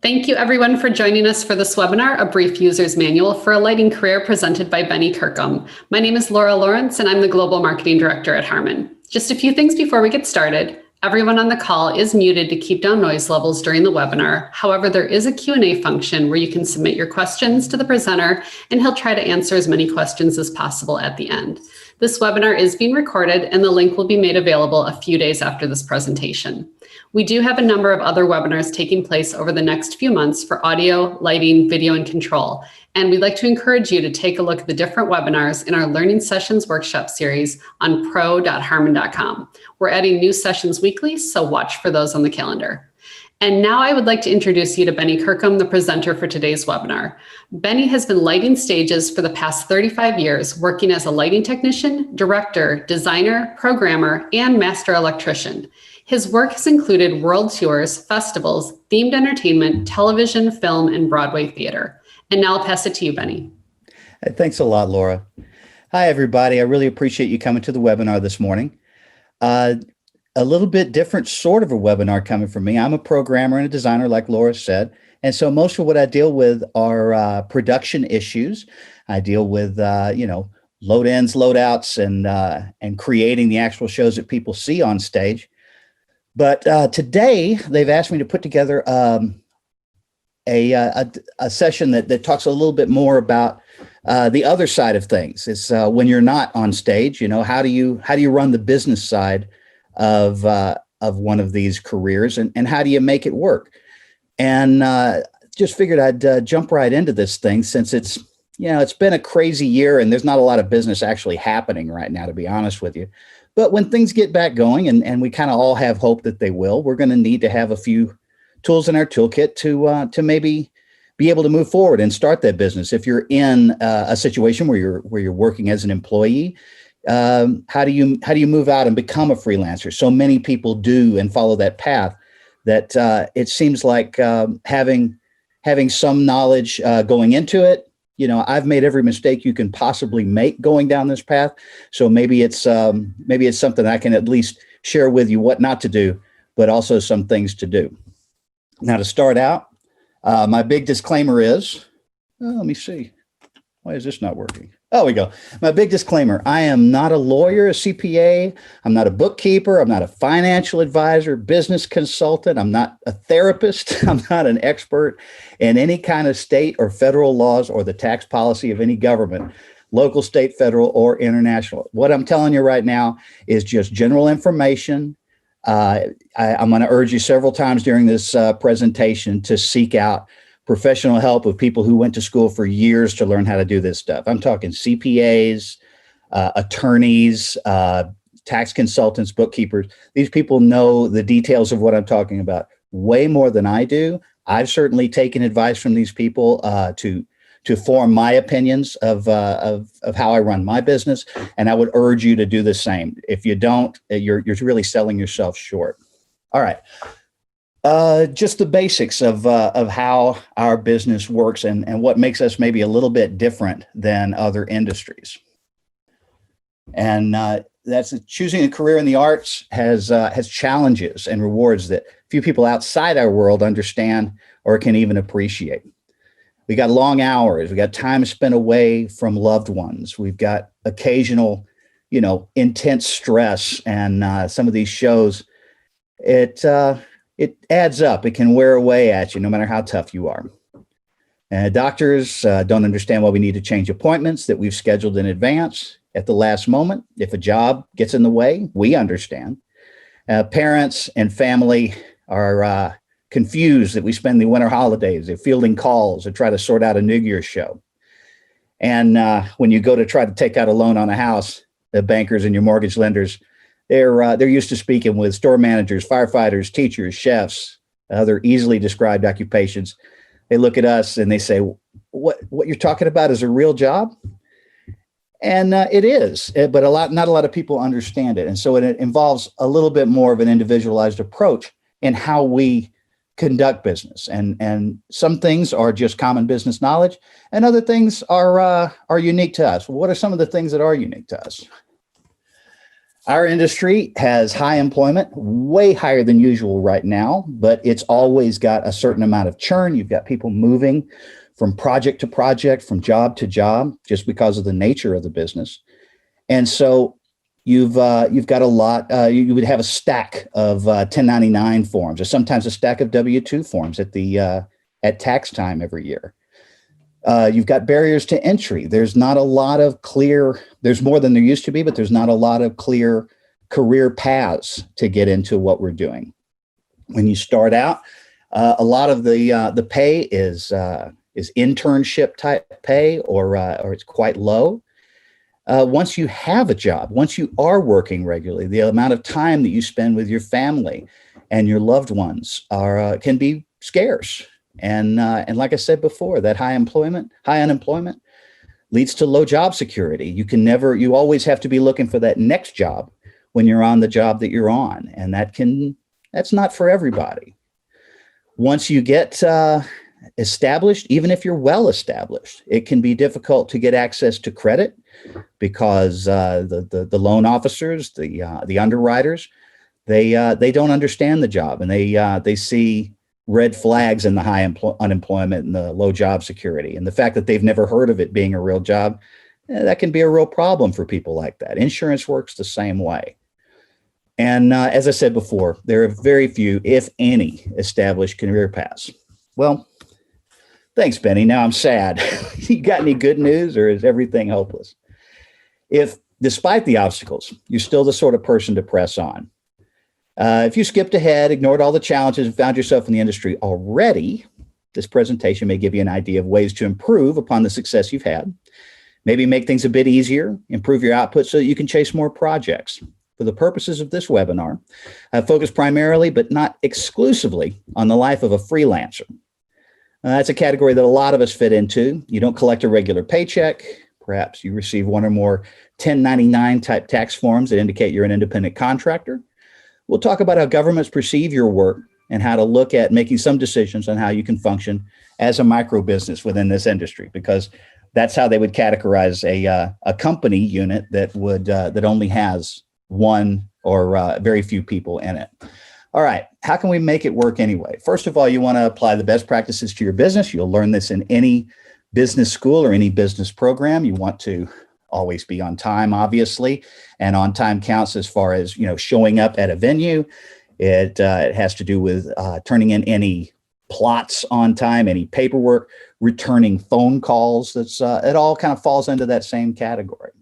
Thank you everyone for joining us for this webinar, A Brief User's Manual for a Lighting Career, presented by Benny Kirkham. My name is Laura Lawrence and I'm the Global Marketing Director at Harman. Just a few things before we get started. Everyone on the call is muted to keep down noise levels during the webinar. However, there is a Q&A function where you can submit your questions to the presenter and he'll try to answer as many questions as possible at the end. This webinar is being recorded and the link will be made available a few days after this presentation. We do have a number of other webinars taking place over the next few months for audio, lighting, video, and control. And we'd like to encourage you to take a look at the different webinars in our Learning Sessions workshop series on pro.harman.com. We're adding new sessions weekly, so watch for those on the calendar. And now I would like to introduce you to Benny Kirkham, the presenter for today's webinar. Benny has been lighting stages for the past 35 years, working as a lighting technician, director, designer, programmer, and master electrician. His work has included world tours, festivals, themed entertainment, television, film, and Broadway theater. And now I'll pass it to you, Benny. Hey, thanks a lot, Laura. Hi, everybody. I really appreciate you coming to the webinar this morning. A little bit different sort of a webinar coming from me. I'm a programmer and a designer, like Laura said. And so most of what I deal with are production issues. I deal with, load ins, load outs, and creating the actual shows that people see on stage. But today they've asked me to put together a session that talks a little bit more about the other side of things. It's when you're not on stage, how do you run the business side of one of these careers, and how do you make it work? And just figured I'd jump right into this thing, since it's been a crazy year and there's not a lot of business actually happening right now, to be honest with you. But when things get back going, and we kind of all have hope that they will, we're going to need to have a few tools in our toolkit to maybe be able to move forward and start that business. If you're in a situation where you're working as an employee, how do you move out and become a freelancer? So many people do and follow that path, that it seems like having some knowledge going into it. I've made every mistake you can possibly make going down this path. So maybe it's something I can at least share with you what not to do, but also some things to do. Now, to start out, my big disclaimer is, let me see. Why is this not working? Oh, we go. My big disclaimer: I am not a lawyer, a CPA. I'm not a bookkeeper. I'm not a financial advisor, business consultant. I'm not a therapist. I'm not an expert in any kind of state or federal laws or the tax policy of any government, local, state, federal, or international. What I'm telling you right now is just general information. I'm going to urge you several times during this presentation to seek out professional help of people who went to school for years to learn how to do this stuff. I'm talking CPAs, attorneys, tax consultants, bookkeepers. These people know the details of what I'm talking about way more than I do. I've certainly taken advice from these people to form my opinions of how I run my business, and I would urge you to do the same. If you don't, you're really selling yourself short. All right. Just the basics of how our business works and what makes us maybe a little bit different than other industries. And that's choosing a career in the arts has challenges and rewards that few people outside our world understand or can even appreciate. We got long hours. We got time spent away from loved ones. We've got occasional, intense stress, and some of these shows, it adds up. It can wear away at you no matter how tough you are. Doctors don't understand why we need to change appointments that we've scheduled in advance at the last moment. If a job gets in the way, we understand. Parents and family are confused that we spend the winter holidays. They're fielding calls to try to sort out a New Year's show. And when you go to try to take out a loan on a house, the bankers and your mortgage lenders, they're used to speaking with store managers, firefighters, teachers, chefs, other easily described occupations. They look at us and they say, what you're talking about is a real job? And it is, but not a lot of people understand it. And so it involves a little bit more of an individualized approach in how we conduct business. And some things are just common business knowledge, and other things are unique to us. What are some of the things that are unique to us? Our industry has high employment, way higher than usual right now, but it's always got a certain amount of churn. You've got people moving from project to project, from job to job, just because of the nature of the business. And so you've got a lot. You would have a stack of 1099 forms, or sometimes a stack of W-2 forms at tax time every year. You've got barriers to entry. There's not a lot of clear, there's more than there used to be, but there's not a lot of clear career paths to get into what we're doing. When you start out, a lot of the pay is internship type pay, or it's quite low. Once you have a job, once you are working regularly, the amount of time that you spend with your family and your loved ones can be scarce. And like I said before, that high unemployment leads to low job security. You always have to be looking for that next job when you're on the job that you're on. And that's not for everybody. Once you get established, even if you're well established, it can be difficult to get access to credit because the loan officers, the underwriters, they don't understand the job, and they see red flags in the high unemployment and the low job security. And the fact that they've never heard of it being a real job, that can be a real problem for people like that. Insurance works the same way. And as I said before, there are very few, if any, established career paths. Well, thanks, Benny. Now I'm sad. You got any good news, or is everything hopeless? If, despite the obstacles, you're still the sort of person to press on, if you skipped ahead, ignored all the challenges, and found yourself in the industry already, this presentation may give you an idea of ways to improve upon the success you've had, maybe make things a bit easier, improve your output so that you can chase more projects. For the purposes of this webinar, I've focused primarily, but not exclusively, on the life of a freelancer. That's a category that a lot of us fit into. You don't collect a regular paycheck. Perhaps you receive one or more 1099 type tax forms that indicate you're an independent contractor. We'll talk about how governments perceive your work and how to look at making some decisions on how you can function as a micro business within this industry, because that's how they would categorize a company unit that only has one or very few people in it. All right, how can we make it work anyway? First of all, you want to apply the best practices to your business. You'll learn this in any business school or any business program. You want to always be on time, obviously, and on time counts as far as, showing up at a venue. It has to do with turning in any plots on time, any paperwork, returning phone calls. It all kind of falls into that same category.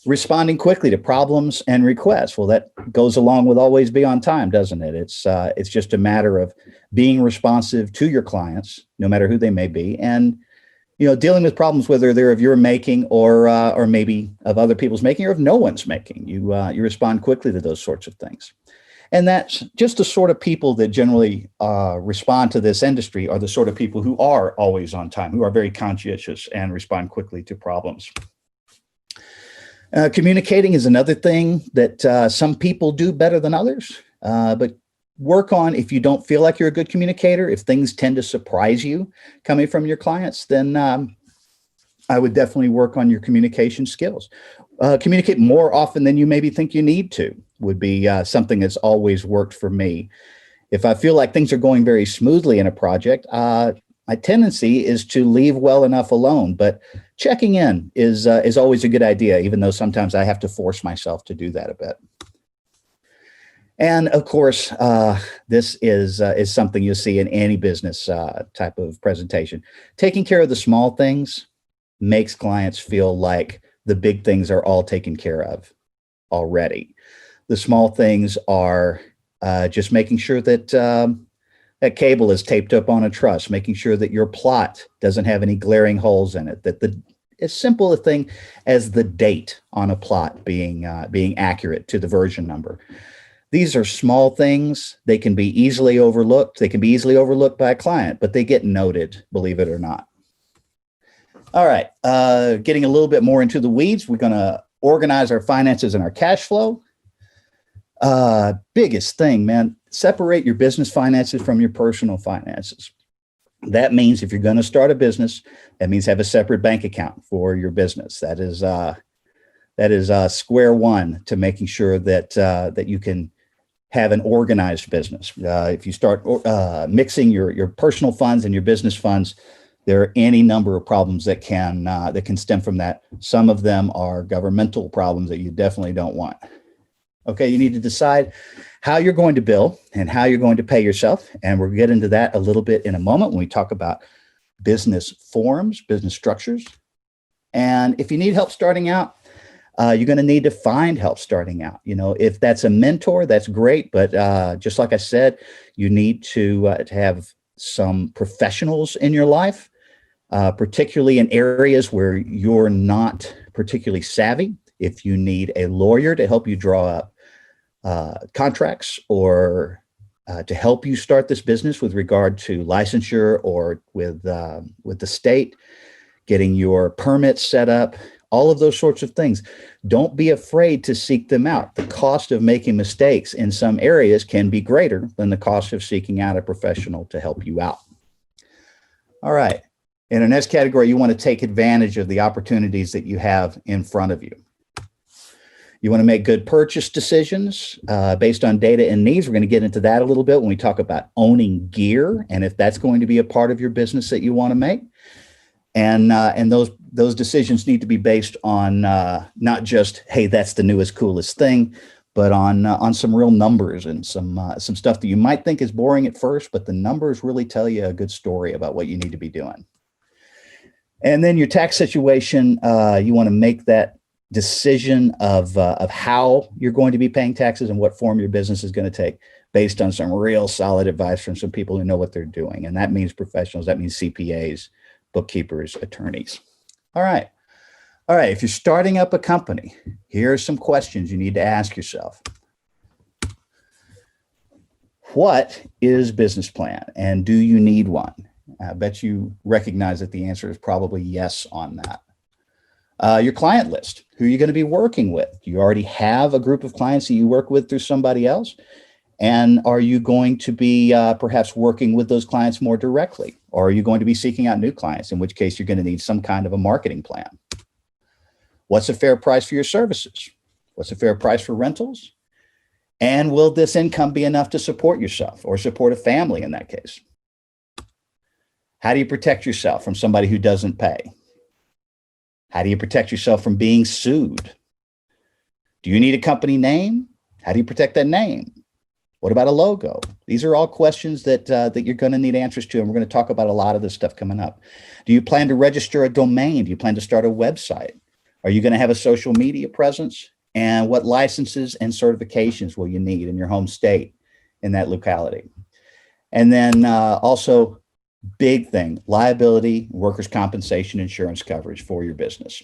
Responding quickly to problems and requests. Well, that goes along with always be on time, doesn't it? It's just a matter of being responsive to your clients, no matter who they may be, and dealing with problems, whether they're of your making or maybe of other people's making or of no one's making. You respond quickly to those sorts of things. And that's just the sort of people that generally respond to this industry are the sort of people who are always on time, who are very conscientious and respond quickly to problems. Communicating is another thing that some people do better than others, but work on, if you don't feel like you're a good communicator, if things tend to surprise you coming from your clients, then I would definitely work on your communication skills. Communicate more often than you maybe think you need to would be something that's always worked for me. If I feel like things are going very smoothly in a project, my tendency is to leave well enough alone, but checking in is always a good idea, even though sometimes I have to force myself to do that a bit. And of course, this is something you'll see in any business type of presentation. Taking care of the small things makes clients feel like the big things are all taken care of already. The small things are just making sure that that cable is taped up on a truss, making sure that your plot doesn't have any glaring holes in it, that as simple a thing as the date on a plot being accurate to the version number. These are small things. They can be easily overlooked. They can be easily overlooked by a client, but they get noted, believe it or not. All right, getting a little bit more into the weeds, we're going to organize our finances and our cash flow. Biggest thing, man, separate your business finances from your personal finances. That means if you're going to start a business, that means have a separate bank account for your business. That That is square one to making sure that that you can have an organized business. If you start mixing your personal funds and your business funds, there are any number of problems that can stem from that. Some of them are governmental problems that you definitely don't want. Okay, you need to decide how you're going to bill and how you're going to pay yourself. And we'll get into that a little bit in a moment when we talk about business forms, business structures. And if you need help starting out, you're going to need to find help starting out. You know, if that's a mentor, that's great. But just like I said, you need to have some professionals in your life, particularly in areas where you're not particularly savvy. If you need a lawyer to help you draw up contracts or to help you start this business with regard to licensure or with the state, getting your permits set up, all of those sorts of things. Don't be afraid to seek them out. The cost of making mistakes in some areas can be greater than the cost of seeking out a professional to help you out. All right. In our next category, you want to take advantage of the opportunities that you have in front of you. You want to make good purchase decisions based on data and needs. We're going to get into that a little bit when we talk about owning gear and if that's going to be a part of your business that you want to make. And those decisions need to be based on not just, hey, that's the newest, coolest thing, but on some real numbers and some stuff that you might think is boring at first, but the numbers really tell you a good story about what you need to be doing. And then your tax situation, you want to make that decision of how you're going to be paying taxes and what form your business is going to take based on some real solid advice from some people who know what they're doing. And that means professionals, that means CPAs, bookkeepers, attorneys. All right. If you're starting up a company, here are some questions you need to ask yourself. What is business plan and do you need one? I bet you recognize that the answer is probably yes on that. Your client list, who are you going to be working with? Do you already have a group of clients that you work with through somebody else? And are you going to be perhaps working with those clients more directly? Or are you going to be seeking out new clients, in which case you're going to need some kind of a marketing plan? What's a fair price for your services? What's a fair price for rentals? And will this income be enough to support yourself or support a family in that case? How do you protect yourself from somebody who doesn't pay? How do you protect yourself from being sued? Do you need a company name? How do you protect that name? What about a logo? These are all questions that you're going to need answers to, and we're going to talk about a lot of this stuff coming up. Do you plan to register a domain? Do you plan to start a website? Are you going to have a social media presence? And what licenses and certifications will you need in your home state in that locality? And then also, big thing, liability, workers' compensation insurance coverage for your business.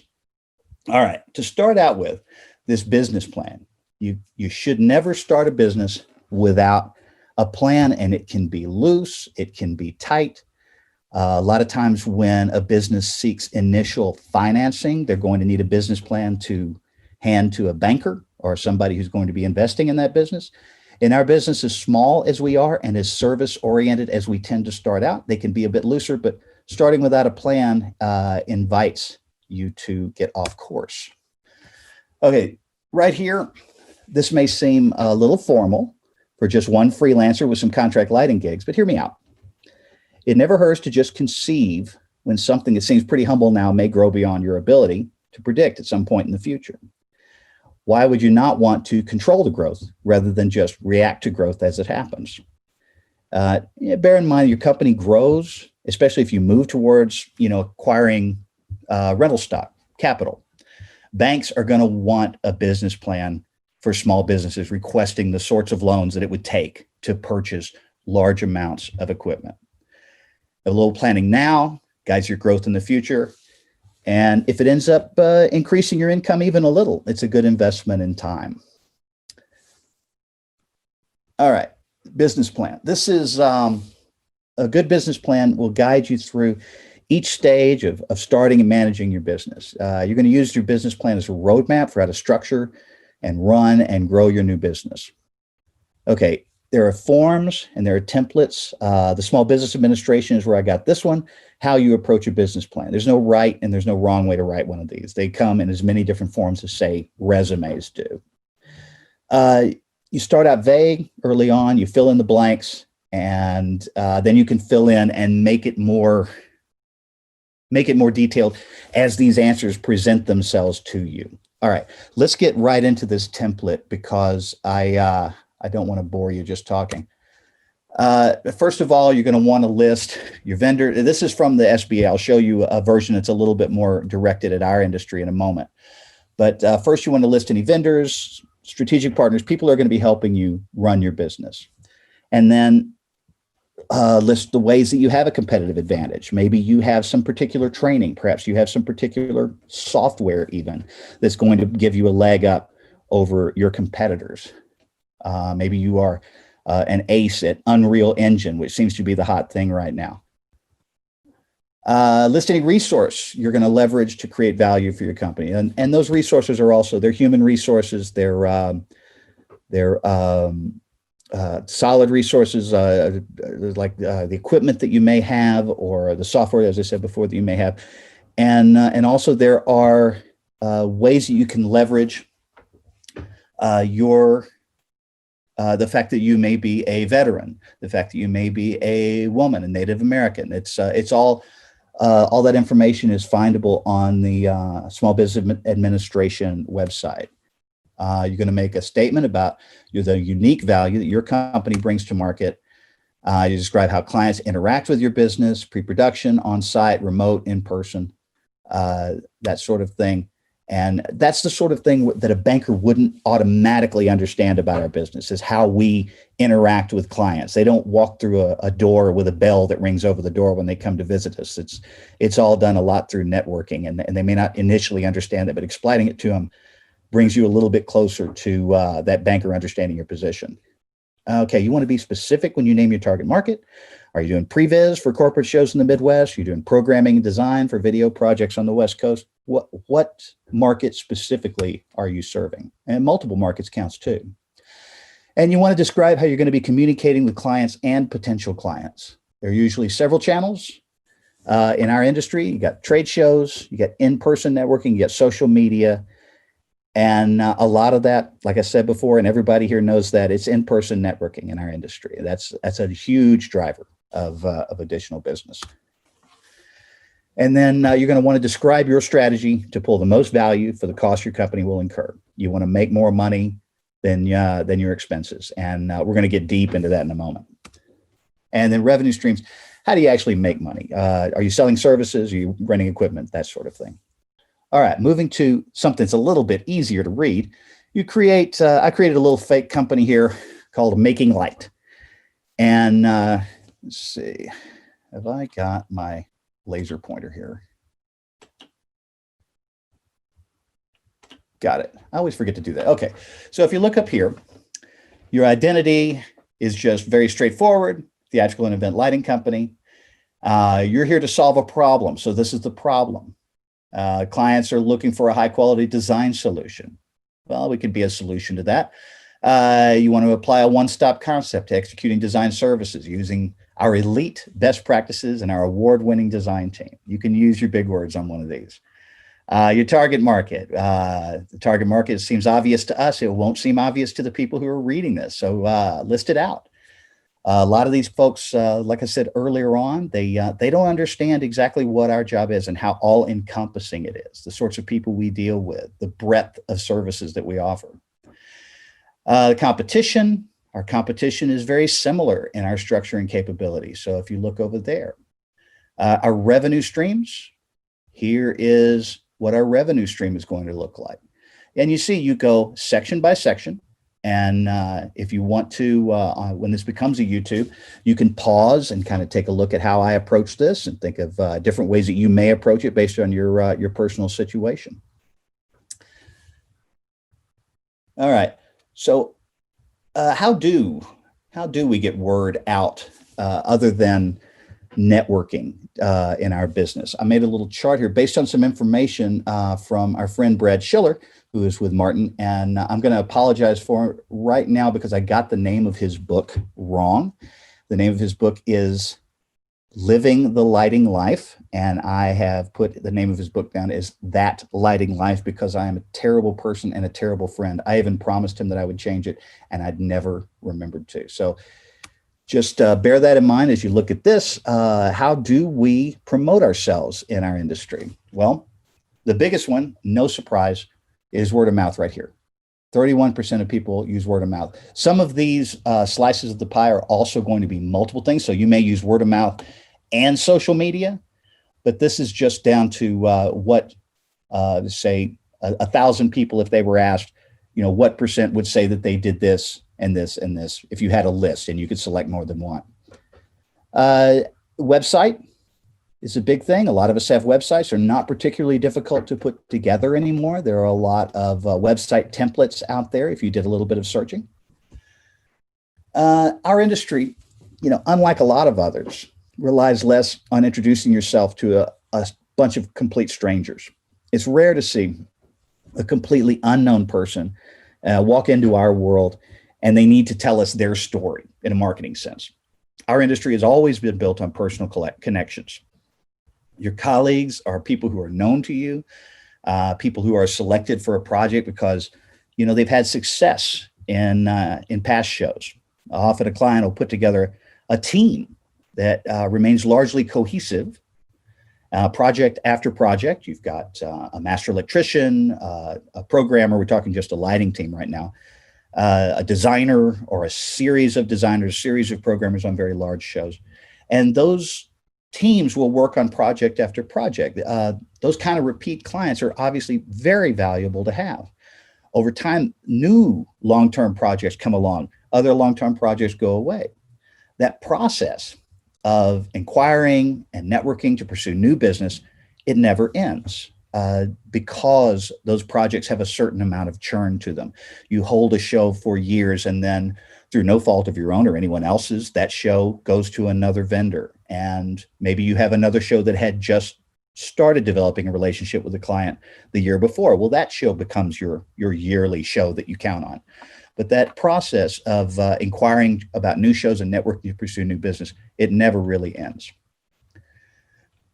All right, to start out with this business plan, you should never start a business without a plan, and it can be loose, it can be tight. A lot of times when a business seeks initial financing, they're going to need a business plan to hand to a banker or somebody who's going to be investing in that business. In our business, as small as we are and as service-oriented as we tend to start out, they can be a bit looser, but starting without a plan invites you to get off course. Okay, right here, this may seem a little formal for just one freelancer with some contract lighting gigs, but hear me out. It never hurts to just conceive when something that seems pretty humble now may grow beyond your ability to predict at some point in the future. Why would you not want to control the growth rather than just react to growth as it happens? Bear in mind your company grows, especially if you move towards acquiring rental stock, capital. Banks are going to want a business plan for small businesses requesting the sorts of loans that it would take to purchase large amounts of equipment. A little planning now guides your growth in the future. And if it ends up increasing your income even a little, it's a good investment in time. All right, business plan. This is a good business plan will guide you through each stage of starting and managing your business. You're going to use your business plan as a roadmap for how to structure and run and grow your new business. Okay, there are forms and there are templates. The Small Business Administration is where I got this one. How you approach a business plan. There's no right and there's no wrong way to write one of these. They come in as many different forms as, say, resumes do. You start out vague early on. You fill in the blanks, and then you can fill in and make it more detailed as these answers present themselves to you. All right, let's get right into this template because I don't want to bore you just talking. First of all, you're going to want to list your vendor. This is from the SBA. I'll show you a version that's a little bit more directed at our industry in a moment. But first, you want to list any vendors, strategic partners, people who are going to be helping you run your business. And then list the ways that you have a competitive advantage. Maybe you have some particular training. Perhaps you have some particular software even that's going to give you a leg up over your competitors. Maybe you are an ace at Unreal Engine, which seems to be the hot thing right now. List any resource you're going to leverage to create value for your company. And those resources are also, they're human resources, they're solid resources, like the equipment that you may have or the software, as I said before, that you may have. And also there are ways that you can leverage the fact that you may be a veteran, the fact that you may be a woman, a Native American. It's all that information is findable on the Small Business Administration website. You're going to make a statement about the unique value that your company brings to market. You describe how clients interact with your business, pre-production, on-site, remote, in-person, that sort of thing. And that's the sort of thing that a banker wouldn't automatically understand about our business, is how we interact with clients. They don't walk through a door with a bell that rings over the door when they come to visit us. It's all done a lot through networking, and they may not initially understand it, but explaining it to them brings you a little bit closer to that banker understanding your position. Okay, you want to be specific when you name your target market. Are you doing previs for corporate shows in the Midwest? Are you doing programming and design for video projects on the West Coast? What market specifically are you serving? And multiple markets counts too. And you want to describe how you're going to be communicating with clients and potential clients. There are usually several channels in our industry. You got trade shows, you got in-person networking, you got social media. And a lot of that, like I said before, and everybody here knows that, it's in-person networking in our industry. That's a huge driver of additional business. And then you're going to want to describe your strategy to pull the most value for the cost your company will incur. You want to make more money than your expenses. And we're going to get deep into that in a moment. And then revenue streams. How do you actually make money? Are you selling services? Are you renting equipment? That sort of thing. All right, moving to something that's a little bit easier to read. I created a little fake company here called Making Light. And let's see, have I got my laser pointer here? Got it. I always forget to do that. Okay, so if you look up here, your identity is just very straightforward, theatrical and event lighting company. You're here to solve a problem, so this is the problem. Clients are looking for a high quality design solution. Well, we could be a solution to that. You want to apply a one-stop concept to executing design services using our elite best practices and our award-winning design team. You can use your big words on one of these. Your target market. The target market seems obvious to us. It won't seem obvious to the people who are reading this. So list it out. A lot of these folks, like I said earlier on, they don't understand exactly what our job is and how all-encompassing it is, the sorts of people we deal with, the breadth of services that we offer. Our competition is very similar in our structure and capability. So if you look over there, our revenue streams, here is what our revenue stream is going to look like. And you see, you go section by section. And if you want to, when this becomes a YouTube, you can pause and kind of take a look at how I approach this and think of different ways that you may approach it based on your personal situation. All right. So how do we get word out other than networking in our business. I made a little chart here based on some information from our friend Brad Schiller, who is with Martin. And I'm going to apologize for it right now because I got the name of his book wrong. The name of his book is Living the Lighting Life. And I have put the name of his book down as That Lighting Life because I am a terrible person and a terrible friend. I even promised him that I would change it and I'd never remembered to. So just bear that in mind as you look at this. How do we promote ourselves in our industry? Well, the biggest one, no surprise, is word of mouth right here. 31% of people use word of mouth. Some of these slices of the pie are also going to be multiple things. So you may use word of mouth and social media, but this is just down to what, say, 1,000 people, if they were asked, what percent would say that they did this and this and this, if you had a list and you could select more than one. Website is a big thing. A lot of us have websites. They're not particularly difficult to put together anymore. There are a lot of website templates out there if you did a little bit of searching. Our industry, unlike a lot of others, relies less on introducing yourself to a bunch of complete strangers. It's rare to see a completely unknown person walk into our world and they need to tell us their story in a marketing sense. Our industry has always been built on personal connections. Your colleagues are people who are known to you, people who are selected for a project because, they've had success in past shows. Often a client will put together a team that remains largely cohesive. Project after project, you've got a master electrician, a programmer, we're talking just a lighting team right now, a designer or a series of designers, series of programmers on very large shows. And those teams will work on project after project. Those kind of repeat clients are obviously very valuable to have. Over time, new long-term projects come along, other long-term projects go away. That process of inquiring and networking to pursue new business, it never ends because those projects have a certain amount of churn to them. You hold a show for years and then through no fault of your own or anyone else's, that show goes to another vendor. And maybe you have another show that had just started developing a relationship with a client the year before. Well, that show becomes your yearly show that you count on. But that process of inquiring about new shows and networking to pursue new business, it never really ends.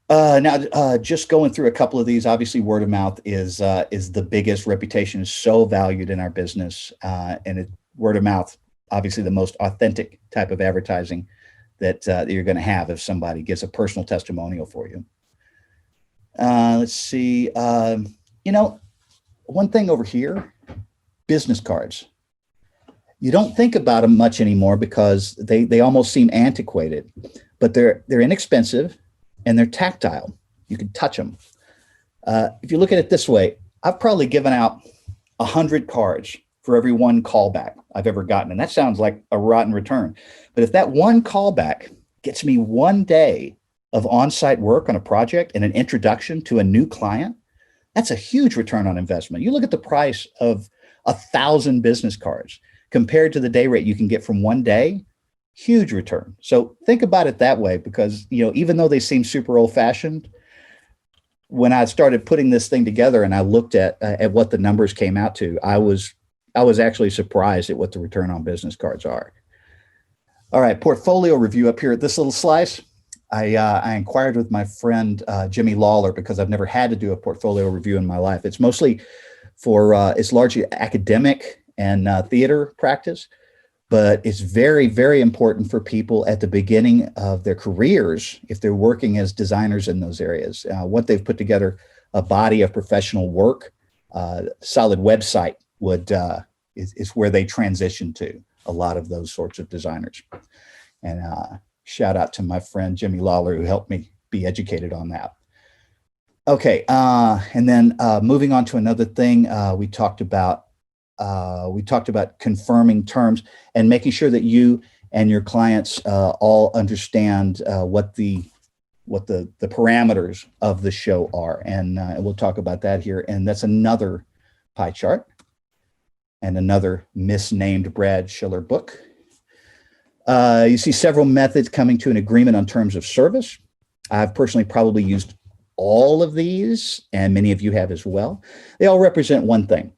Now, just going through a couple of these, obviously word of mouth is the biggest. Reputation is so valued in our business, and word of mouth, obviously the most authentic type of advertising that you're going to have if somebody gives a personal testimonial for you. Let's see, one thing over here, business cards. You don't think about them much anymore because they almost seem antiquated, but they're inexpensive and they're tactile. You can touch them. If you look at it this way, I've probably given out 100 cards for every one callback I've ever gotten. And that sounds like a rotten return. But if that one callback gets me one day of on-site work on a project and an introduction to a new client, that's a huge return on investment. You look at the price of 1,000 business cards compared to the day rate you can get from one day, huge return. So think about it that way because, even though they seem super old-fashioned, when I started putting this thing together and I looked at what the numbers came out to, I was actually surprised at what the return on business cards are. All right, portfolio review up here at this little slice. I inquired with my friend, Jimmy Lawler, because I've never had to do a portfolio review in my life. It's mostly it's largely academic and theater practice, but it's very, very important for people at the beginning of their careers if they're working as designers in those areas. What they've put together, a body of professional work, solid website is where they transition to, a lot of those sorts of designers. And shout out to my friend Jimmy Lawler who helped me be educated on that. Okay, and then moving on to another thing, we talked about confirming terms and making sure that you and your clients all understand what the parameters of the show are, and we'll talk about that here. And that's another pie chart and another misnamed Brad Schiller book. You see several methods coming to an agreement on terms of service. I've personally probably used all of these, and many of you have as well. They all represent one thing.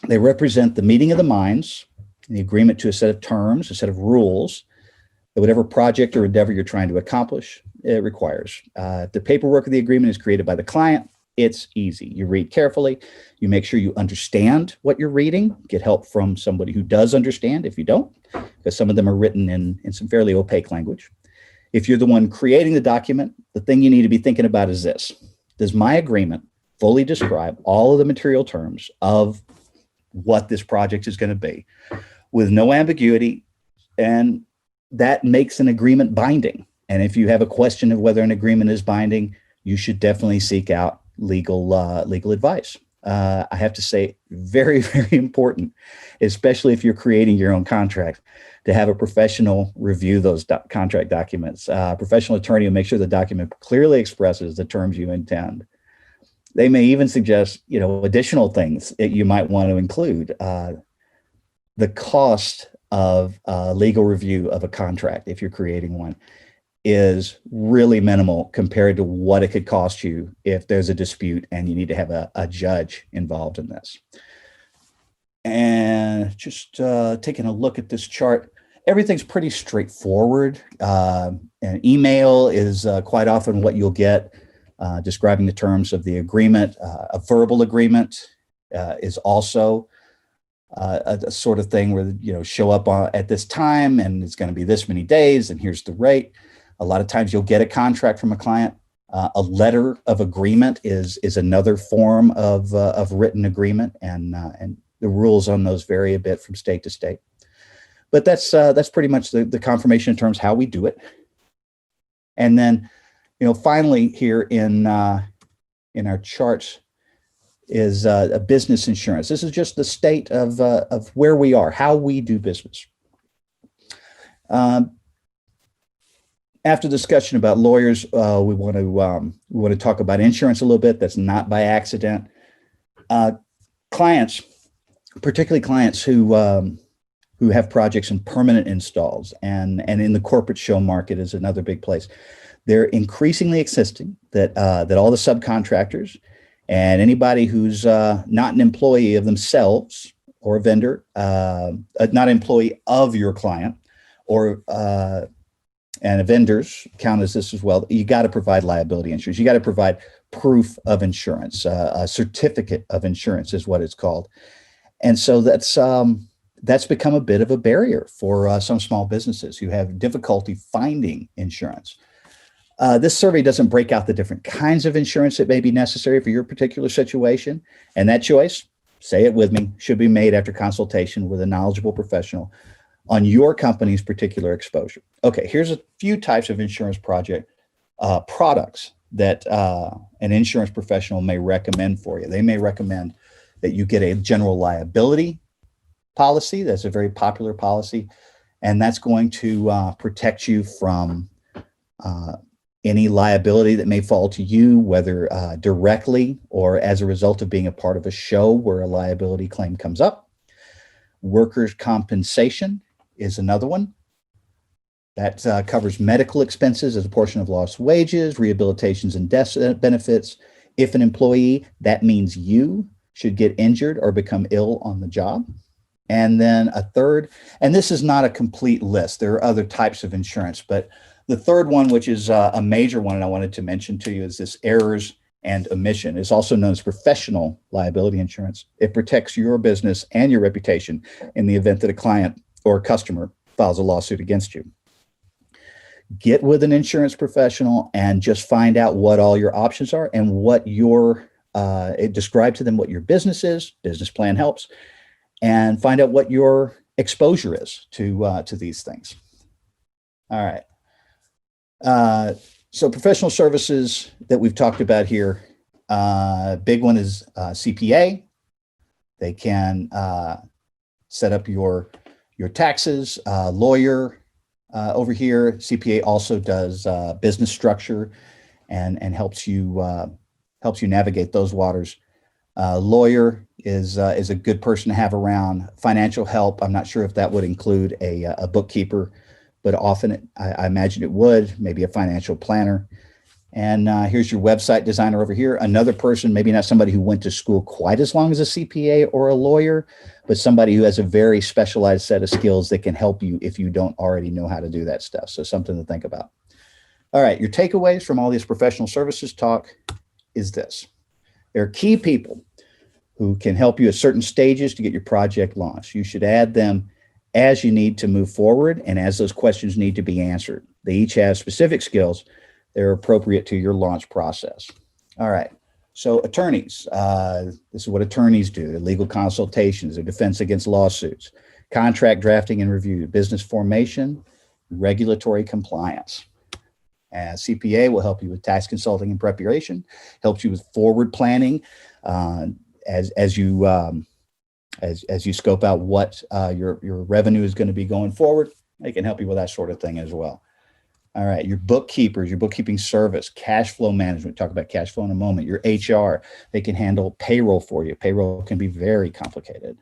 They represent the meeting of the minds, the agreement to a set of terms, a set of rules, that whatever project or endeavor you're trying to accomplish, it requires. If the paperwork of the agreement is created by the client, it's easy. You read carefully. You make sure you understand what you're reading. Get help from somebody who does understand if you don't, because some of them are written in some fairly opaque language. If you're the one creating the document, the thing you need to be thinking about is this. Does my agreement fully describe all of the material terms of what this project is going to be with no ambiguity? And that makes an agreement binding. And if you have a question of whether an agreement is binding, you should definitely seek out legal advice. I have to say, very, very important, especially if you're creating your own contract, to have a professional review those contract documents. A professional attorney will make sure the document clearly expresses the terms you intend. They may even suggest, additional things that you might want to include. The cost of legal review of a contract, if you're creating one, is really minimal compared to what it could cost you if there's a dispute and you need to have a judge involved in this. And just taking a look at this chart, everything's pretty straightforward. An email is quite often what you'll get describing the terms of the agreement. A verbal agreement is also a sort of thing where, show up at this time and it's going to be this many days and here's the rate. A lot of times you'll get a contract from a client. A letter of agreement is another form of written agreement, and the rules on those vary a bit from state to state. But that's pretty much the confirmation in terms of how we do it. And then, finally here in our charts is a business insurance. This is just the state of where we are, how we do business. After discussion about lawyers, we want to talk about insurance a little bit. That's not by accident. Clients, particularly clients who have projects and permanent installs, and in the corporate show market is another big place. They're increasingly insisting that all the subcontractors and anybody who's not an employee of themselves or a vendor, not an employee of your client, or and vendors count as this as well, you got to provide liability insurance. You got to provide proof of insurance. A certificate of insurance is what it's called. And so that's become a bit of a barrier for some small businesses who have difficulty finding insurance. This survey doesn't break out the different kinds of insurance that may be necessary for your particular situation. And that choice, say it with me, should be made after consultation with a knowledgeable professional on your company's particular exposure. Okay, here's a few types of insurance products that an insurance professional may recommend for you. They may recommend that you get a general liability policy. That's a very popular policy, and that's going to protect you from any liability that may fall to you, whether directly or as a result of being a part of a show where a liability claim comes up. Workers' compensation is another one. That covers medical expenses as a portion of lost wages, rehabilitations and death benefits. If an employee, that means you, should get injured or become ill on the job. And then a third, and this is not a complete list. There are other types of insurance, but the third one, which is a major one, and I wanted to mention to you, is this errors and omission. It's also known as professional liability insurance. It protects your business and your reputation in the event that a client or a customer files a lawsuit against you. Get with an insurance professional and just find out what all your options are and what describe to them what your business is. Business plan helps, and find out what your exposure is to these things. All right. So professional services that we've talked about here, big one is CPA. They can set up your taxes. Lawyer over here, CPA also does business structure and helps you navigate those waters. Lawyer is a good person to have around. Financial help, I'm not sure if that would include a bookkeeper, but often I imagine it would, maybe a financial planner. And here's your website designer over here. Another person, maybe not somebody who went to school quite as long as a CPA or a lawyer, but somebody who has a very specialized set of skills that can help you if you don't already know how to do that stuff. So something to think about. All right, your takeaways from all this professional services talk is this. There are key people who can help you at certain stages to get your project launched. You should add them as you need to move forward and as those questions need to be answered. They each have specific skills that are appropriate to your launch process. All right, so attorneys, this is what attorneys do: their legal consultations, their defense against lawsuits, contract drafting and review, business formation, regulatory compliance. CPA will help you with tax consulting and preparation, helps you with forward planning as you scope out what your revenue is going to be going forward. They can help you with that sort of thing as well. All right, your bookkeepers, your bookkeeping service, cash flow management, talk about cash flow in a moment, your HR, they can handle payroll for you. Payroll can be very complicated.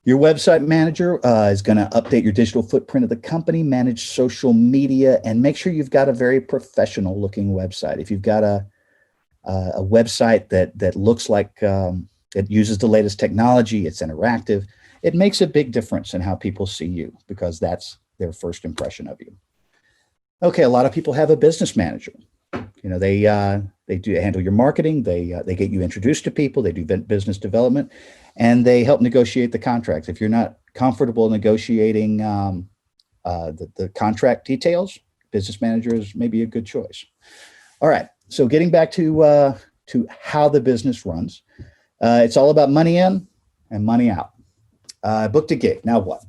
Your website manager is going to update your digital footprint of the company, manage social media, and make sure you've got a very professional looking website. If you've got a website that looks like it uses the latest technology, it's interactive, it makes a big difference in how people see you because that's their first impression of you. Okay, a lot of people have a business manager. You know, they do handle your marketing, they get you introduced to people, they do business development, and they help negotiate the contracts. If you're not comfortable negotiating the contract details, business manager is maybe a good choice. All right, so getting back to how the business runs, it's all about money in and money out. Booked a gig, now what?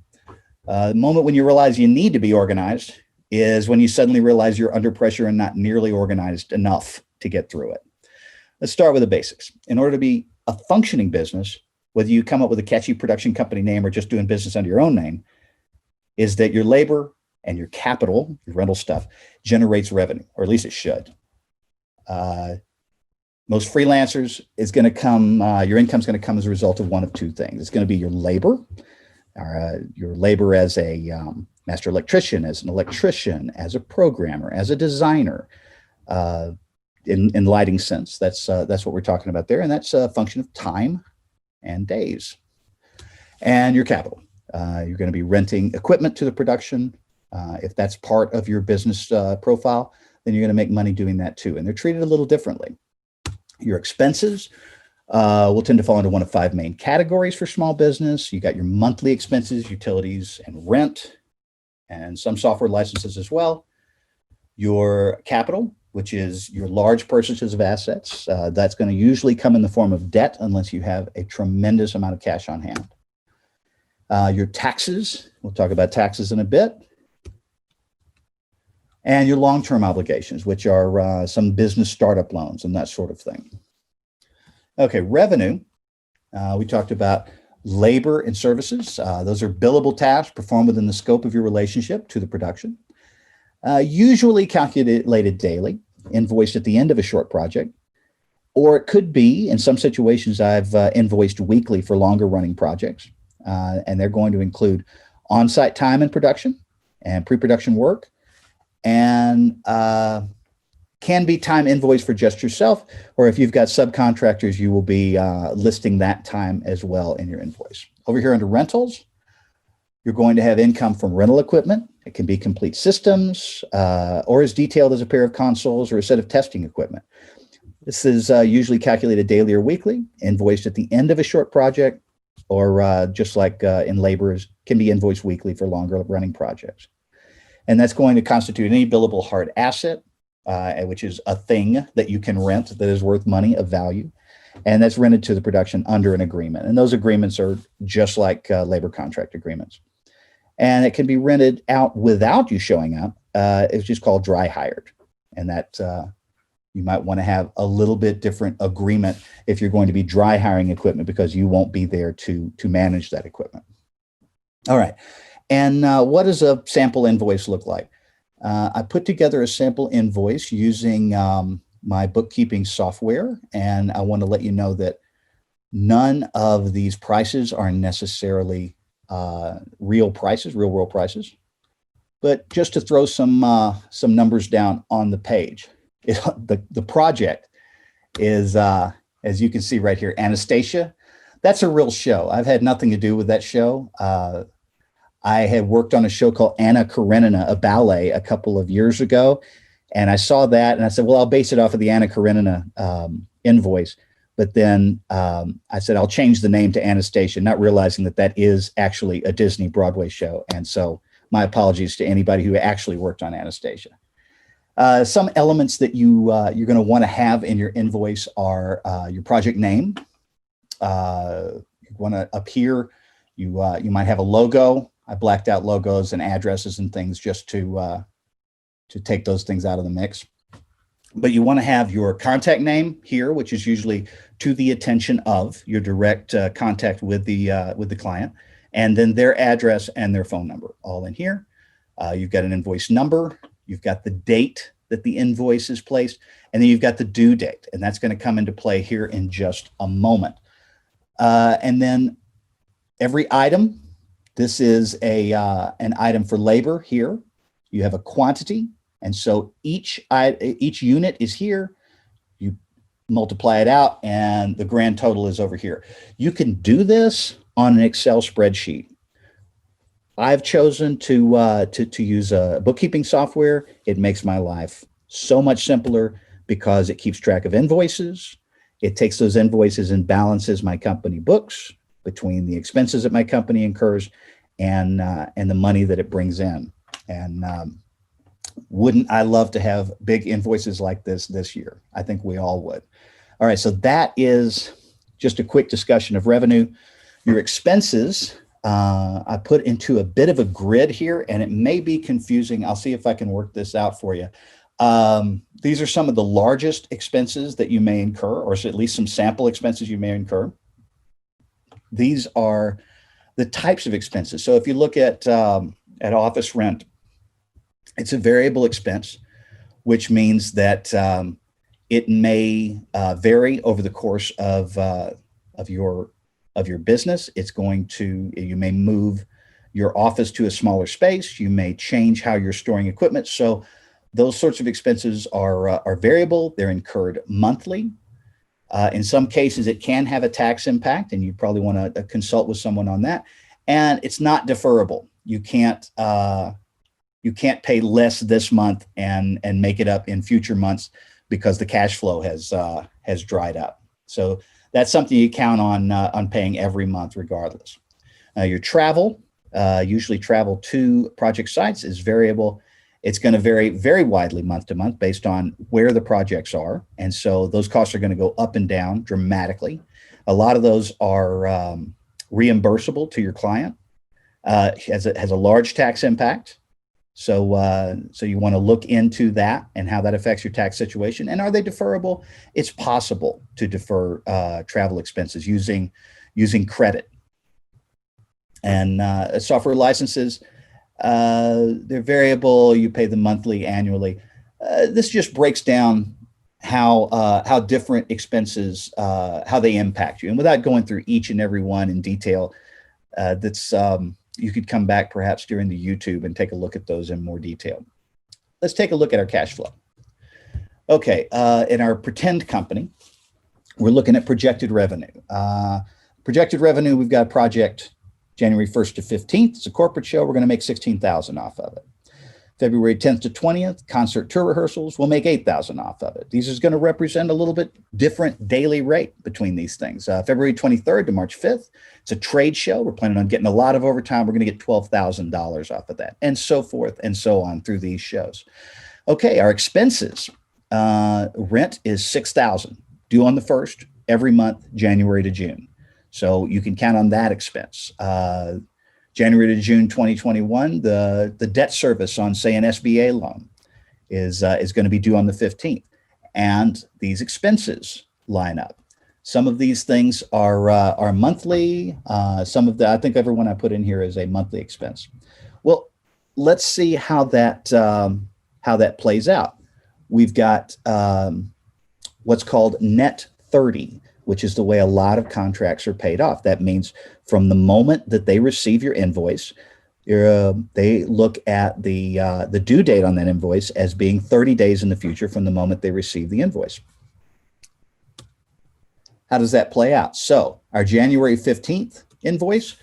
The moment when you realize you need to be organized is when you suddenly realize you're under pressure and not nearly organized enough to get through it. Let's start with the basics. In order to be a functioning business, whether you come up with a catchy production company name or just doing business under your own name, is that your labor and your capital, your rental stuff, generates revenue, or at least it should. Most freelancers is going to come, your income is going to come as a result of one of two things. It's going to be your labor as a master electrician, as an electrician, as a programmer, as a designer, in lighting sense. That's what we're talking about there. And that's a function of time and days. And your capital. You're going to be renting equipment to the production. If that's part of your business profile, then you're going to make money doing that too. And they're treated a little differently. Your expenses will tend to fall into one of five main categories for small business. You got your monthly expenses, utilities, and rent, and some software licenses as well. Your capital, which is your large purchases of assets, that's going to usually come in the form of debt unless you have a tremendous amount of cash on hand. Your taxes, we'll talk about taxes in a bit. And your long-term obligations, which are some business startup loans and that sort of thing. Okay, revenue. We talked about labor and services. Those are billable tasks performed within the scope of your relationship to the production. Usually calculated daily, invoiced at the end of a short project. Or it could be, in some situations, I've invoiced weekly for longer running projects. And they're going to include on-site time in production and pre-production work. And can be time invoice for just yourself, or if you've got subcontractors, you will be listing that time as well in your invoice. Over here under rentals, you're going to have income from rental equipment. It can be complete systems or as detailed as a pair of consoles or a set of testing equipment. This is usually calculated daily or weekly, invoiced at the end of a short project, or just like in laborers, can be invoiced weekly for longer running projects. And that's going to constitute any billable hard asset, which is a thing that you can rent that is worth money of value. And that's rented to the production under an agreement. And those agreements are just like labor contract agreements. And it can be rented out without you showing up. It's just called dry hired. And that you might want to have a little bit different agreement if you're going to be dry hiring equipment because you won't be there to manage that equipment. All right. And what does a sample invoice look like? I put together a sample invoice using my bookkeeping software, and I want to let you know that none of these prices are necessarily real world prices. But just to throw some numbers down on the page, the project is, as you can see right here, Anastasia. That's a real show. I've had nothing to do with that show. I had worked on a show called Anna Karenina, a ballet, a couple of years ago. And I saw that and I said, well, I'll base it off of the Anna Karenina invoice. But then I said, I'll change the name to Anastasia, not realizing that that is actually a Disney Broadway show. And so my apologies to anybody who actually worked on Anastasia. Some elements that you're going to want to have in your invoice are your project name. You want to up here, you might have a logo. I blacked out logos and addresses and things just to take those things out of the mix. But you want to have your contact name here, which is usually to the attention of your direct contact with the client, and then their address and their phone number all in here. You've got an invoice number. You've got the date that the invoice is placed, and then you've got the due date, and that's going to come into play here in just a moment. And then every item, this is an item for labor here. You have a quantity, and so each unit is here. You multiply it out, and the grand total is over here. You can do this on an Excel spreadsheet. I've chosen to use a bookkeeping software. It makes my life so much simpler because it keeps track of invoices. It takes those invoices and balances my company books between the expenses that my company incurs and the money that it brings in. And wouldn't I love to have big invoices like this year? I think we all would. All right, so that is just a quick discussion of revenue. Your expenses, I put into a bit of a grid here, and it may be confusing. I'll see if I can work this out for you. These are some of the largest expenses that you may incur, or at least some sample expenses you may incur. These are the types of expenses. So if you look at office rent, it's a variable expense, which means that it may vary over the course of your business. You may move your office to a smaller space. You may change how you're storing equipment. So those sorts of expenses are variable. They're incurred monthly. In some cases, it can have a tax impact, and you probably want to consult with someone on that. And it's not deferrable. You can't pay less this month and make it up in future months because the cash flow has dried up. So that's something you count on paying every month regardless. Your travel, usually travel to project sites, is variable. It's going to vary very widely month to month based on where the projects are. And so those costs are going to go up and down dramatically. A lot of those are reimbursable to your client. Has a large tax impact. So you want to look into that and how that affects your tax situation. And are they deferrable? It's possible to defer travel expenses using credit. And software licenses, they're variable. You pay them monthly, annually. This just breaks down how different expenses, how they impact you. And without going through each and every one in detail, you could come back perhaps during the YouTube and take a look at those in more detail. Let's take a look at our cash flow. Okay, in our pretend company, we're looking at projected revenue. Projected revenue, we've got a project January 1st to 15th. It's a corporate show. We're going to make $16,000 off of it. February 10th to 20th, concert tour rehearsals, we'll make $8,000 off of it. These is going to represent a little bit different daily rate between these things. February 23rd to March 5th, it's a trade show. We're planning on getting a lot of overtime. We're going to get $12,000 off of that, and so forth and so on through these shows. Okay, our expenses. Rent is $6,000, due on the 1st, every month, January to June. So you can count on that expense. January to June 2021, the debt service on, say, an SBA loan is going to be due on the 15th. And these expenses line up. Some of these things are monthly. Some of I think everyone I put in here is a monthly expense. Well, let's see how that plays out. We've got what's called net 30, which is the way a lot of contracts are paid off. That means from the moment that they receive your invoice, They look at the due date on that invoice as being 30 days in the future from the moment they receive the invoice. How does that play out? So our January 15th invoice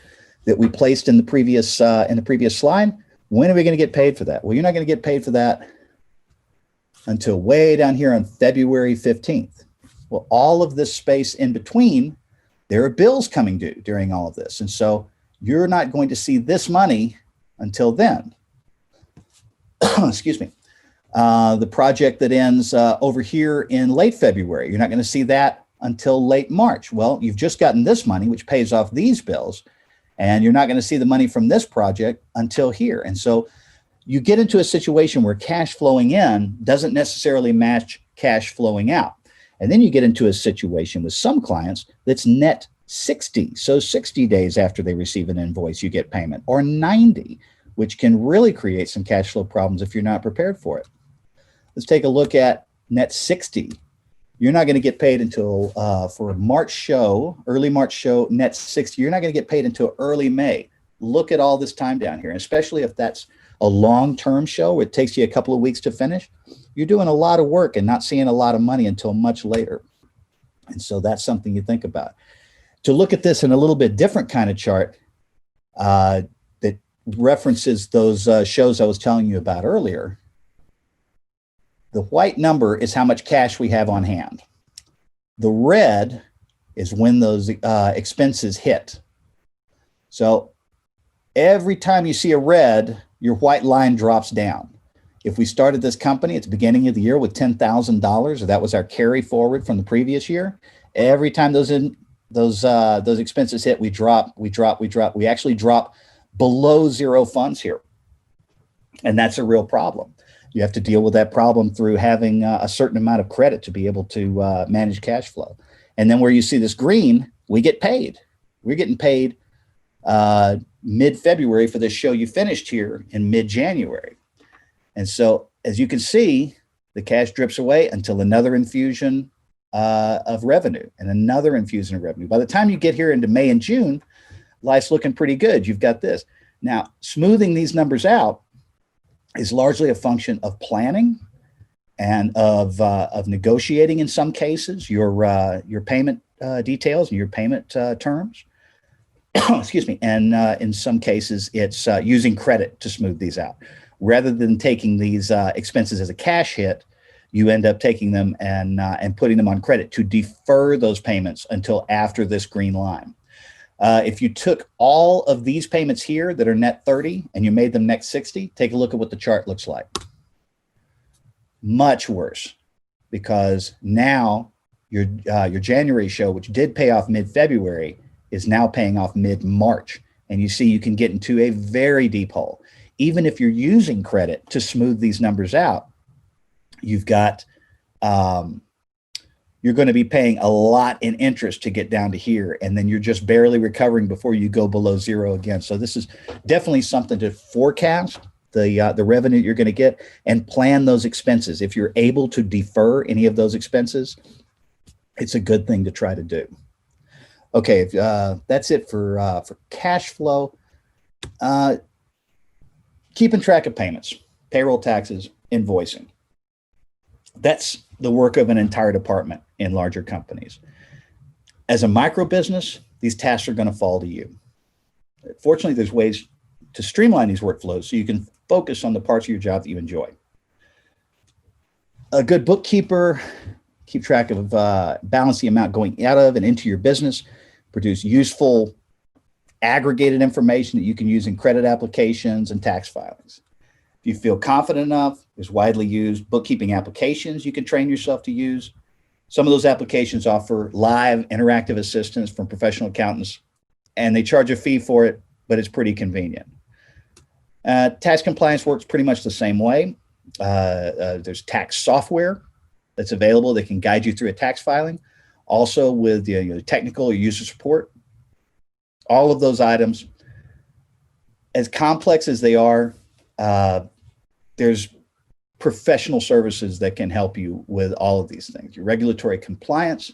that we placed in the previous slide, when are we going to get paid for that? Well, you're not going to get paid for that until way down here on February 15th. Well, all of this space in between, there are bills coming due during all of this. And so you're not going to see this money until then. Excuse me. The project that ends over here in late February, you're not going to see that until late March. Well, you've just gotten this money, which pays off these bills, and you're not going to see the money from this project until here. And so you get into a situation where cash flowing in doesn't necessarily match cash flowing out. And then you get into a situation with some clients that's net 60. So 60 days after they receive an invoice, you get payment, or 90, which can really create some cash flow problems if you're not prepared for it. Let's take a look at net 60. You're not going to get paid until for a March show, early March show, net 60. You're not going to get paid until early May. Look at all this time down here, and especially if that's a long-term show where it takes you a couple of weeks to finish. You're doing a lot of work and not seeing a lot of money until much later. And so that's something you think about. To look at this in a little bit different kind of chart that references those shows I was telling you about earlier, the white number is how much cash we have on hand. The red is when those expenses hit. So every time you see a red, your white line drops down. If we started this company at the beginning of the year with $10,000, or that was our carry forward from the previous year, every time those expenses hit, we drop. We actually drop below zero funds here. And that's a real problem. You have to deal with that problem through having a certain amount of credit to be able to manage cash flow. And then where you see this green, we get paid. We're getting paid mid-February for this show you finished here in mid-January. And so, as you can see, the cash drips away until another infusion of revenue and another infusion of revenue. By the time you get here into May and June, life's looking pretty good. You've got this. Now, smoothing these numbers out is largely a function of planning and of negotiating in some cases your payment details and your payment terms. Excuse me. And in some cases, it's using credit to smooth these out. Rather than taking these expenses as a cash hit, you end up taking them and putting them on credit to defer those payments until after this green line. If you took all of these payments here that are net 30 and you made them net 60, take a look at what the chart looks like. Much worse, because now your January show, which did pay off mid-February, is now paying off mid-March. And you see you can get into a very deep hole. Even if you're using credit to smooth these numbers out, you've got you're going to be paying a lot in interest to get down to here, and then you're just barely recovering before you go below zero again. So this is definitely something to forecast the revenue you're going to get and plan those expenses. If you're able to defer any of those expenses, it's a good thing to try to do. Okay, that's it for cash flow. Keeping track of payments, payroll, taxes, invoicing. That's the work of an entire department in larger companies. As a micro business, these tasks are going to fall to you. Fortunately, there's ways to streamline these workflows so you can focus on the parts of your job that you enjoy. A good bookkeeper, keep track of balance the amount going out of and into your business, produce useful aggregated information that you can use in credit applications and tax filings. If you feel confident enough, there's widely used bookkeeping applications you can train yourself to use. Some of those applications offer live interactive assistance from professional accountants, and they charge a fee for it, but it's pretty convenient. Tax compliance works pretty much the same way. There's tax software that's available that can guide you through a tax filing. Also with technical or user support. All of those items, as complex as they are, there's professional services that can help you with all of these things. Your regulatory compliance,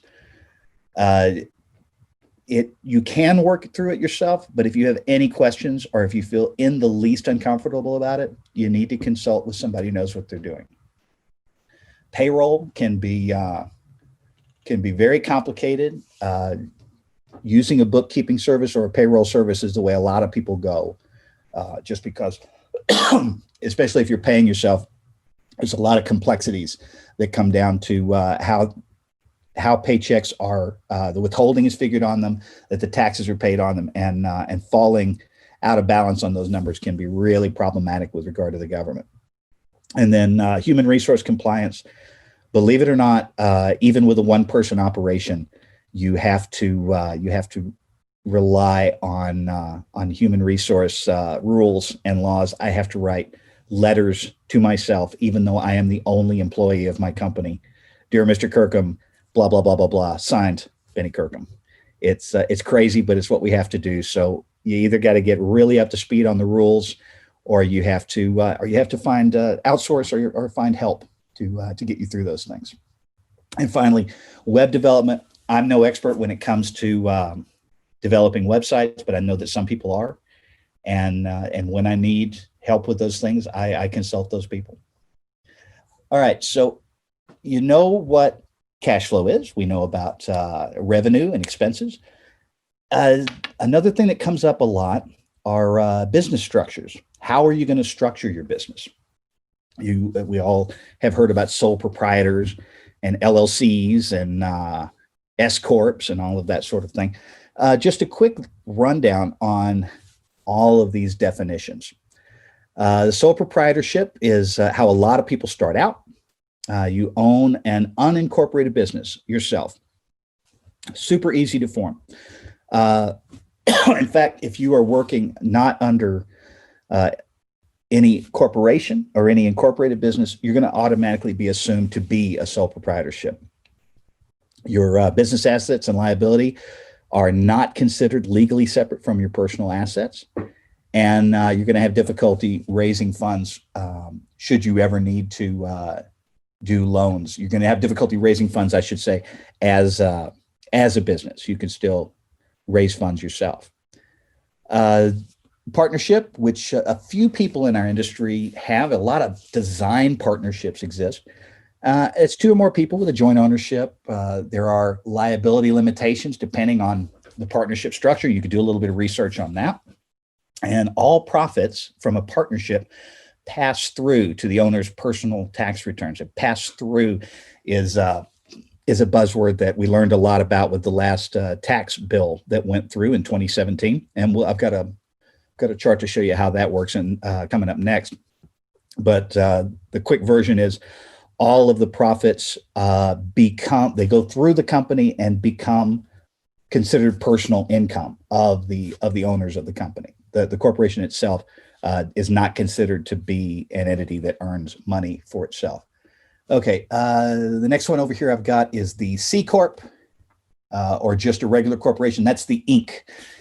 you can work through it yourself, but if you have any questions or if you feel in the least uncomfortable about it, you need to consult with somebody who knows what they're doing. Payroll can be very complicated. Using a bookkeeping service or a payroll service is the way a lot of people go, just because, especially if you're paying yourself, there's a lot of complexities that come down to how paychecks are, the withholding is figured on them, that the taxes are paid on them, and falling out of balance on those numbers can be really problematic with regard to the government. And then human resource compliance. Believe it or not, even with a one-person operation, you have to rely on human resource rules and laws. I have to write letters to myself, even though I am the only employee of my company. Dear Mr. Kirkham, blah, blah, blah, blah, blah, signed Benny Kirkham. It's crazy, but it's what we have to do. So you either got to get really up to speed on the rules, or you have to find outsource or find help to get you through those things. And finally, web development. I'm no expert when it comes to developing websites, but I know that some people are. And when I need help with those things, I consult those people. All right, so you know what cash flow is. We know about revenue and expenses. Another thing that comes up a lot are business structures. How are you going to structure your business? We all have heard about sole proprietors and LLCs and S corps and all of that sort of thing. Just a quick rundown on all of these definitions. The sole proprietorship is how a lot of people start out. You own an unincorporated business yourself. Super easy to form. In fact, if you are working not under any corporation or any incorporated business, you're going to automatically be assumed to be a sole proprietorship. Your business assets and liability are not considered legally separate from your personal assets. And you're going to have difficulty raising funds should you ever need to do loans. You're going to have difficulty raising funds, I should say, as a business. You can still raise funds yourself. Partnership, which a few people in our industry have, a lot of design partnerships exist. It's two or more people with a joint ownership. There are liability limitations depending on the partnership structure. You could do a little bit of research on that. And all profits from a partnership pass through to the owner's personal tax returns. And pass through is a buzzword that we learned a lot about with the last tax bill that went through in 2017. And I've got a chart to show you how that works and coming up next. But the quick version is all of the profits they go through the company and become considered personal income of the owners of the company. The corporation itself is not considered to be an entity that earns money for itself. Okay, the next one over here I've got is the C Corp, or just a regular corporation. That's the Inc.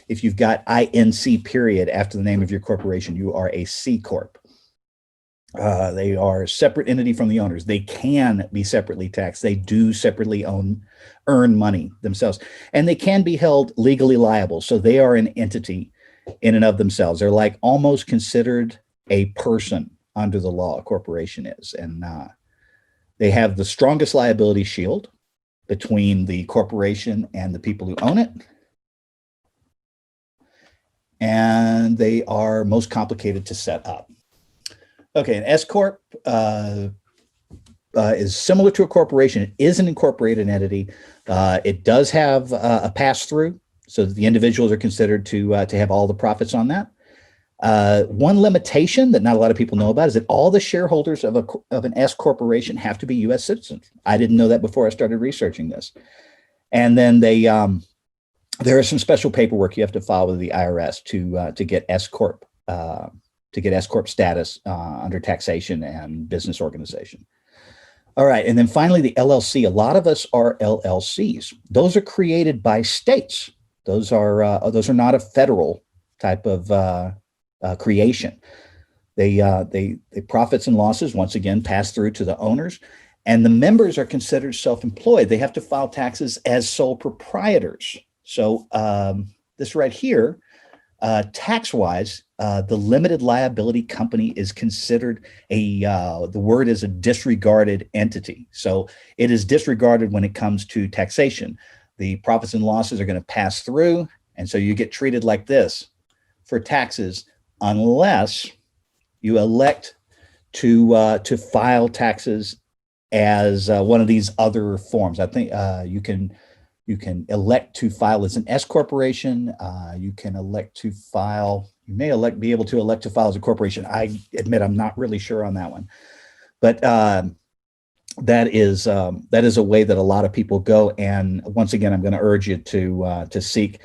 If you've got INC period after the name of your corporation, you are a C Corp. They are a separate entity from the owners. They can be separately taxed. They do separately earn money themselves, and they can be held legally liable. So they are an entity in and of themselves. They're like almost considered a person under the law, a corporation is. And they have the strongest liability shield between the corporation and the people who own it. And they are most complicated to set up. Okay, an S Corp is similar to a corporation. It is an incorporated entity. It does have a pass-through, so that the individuals are considered to have all the profits on that. One limitation that not a lot of people know about is that all the shareholders of an S corporation have to be U.S. citizens. I didn't know that before I started researching this. And then there is some special paperwork you have to file with the IRS to get S Corp status under taxation and business organization. All right, and then finally the LLC. A lot of us are LLCs. Those are created by states. Those are not a federal type of creation. They profits and losses once again pass through to the owners, and the members are considered self-employed. They have to file taxes as sole proprietors. So this right here, tax-wise, the limited liability company is considered the word is a disregarded entity. So it is disregarded when it comes to taxation. The profits and losses are going to pass through, and so you get treated like this for taxes unless you elect to file taxes as one of these other forms. I think you can elect to file as an S corporation. You can elect to file. You may be able to elect to file as a corporation. I admit I'm not really sure on that one, but that is a way that a lot of people go. And once again, I'm going to urge you to seek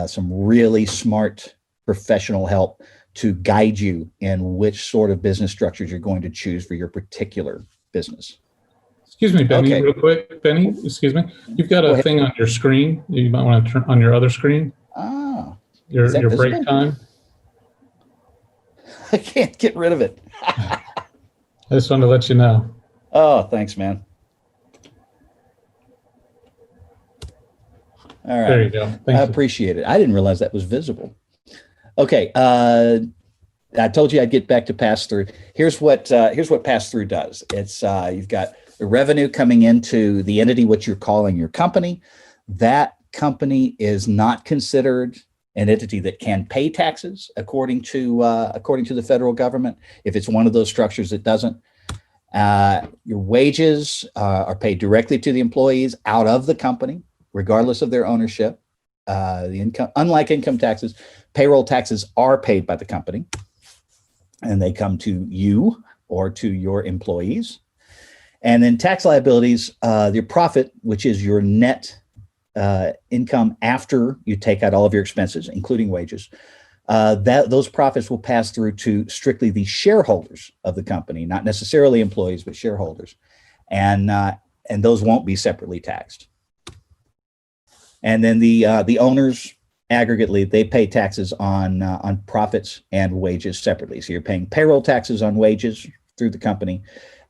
some really smart professional help to guide you in which sort of business structures you're going to choose for your particular business. Excuse me, Benny, Okay. real quick. Benny, excuse me. You've got a thing on your screen. You might want to turn on your other screen. Oh, Your visible? break time. I can't get rid of it. I just wanted to let you know. Oh, thanks, man. All right. There you go. Thank I you. appreciate it. I didn't realize that was visible. Okay. I told you I'd get back to pass-through. Here's what pass-through does. It's you've got the revenue coming into the entity, what you're calling your company. That company is not considered an entity that can pay taxes according to the federal government. If it's one of those structures, it doesn't. Your wages are paid directly to the employees out of the company, regardless of their ownership. The income, unlike income taxes, payroll taxes are paid by the company, and they come to you or to your employees. And then tax liabilities, your profit, which is your net income after you take out all of your expenses, including wages, those profits will pass through to strictly the shareholders of the company, not necessarily employees, but shareholders, and those won't be separately taxed. And then the owners aggregately, they pay taxes on profits and wages separately. So you're paying payroll taxes on wages through the company,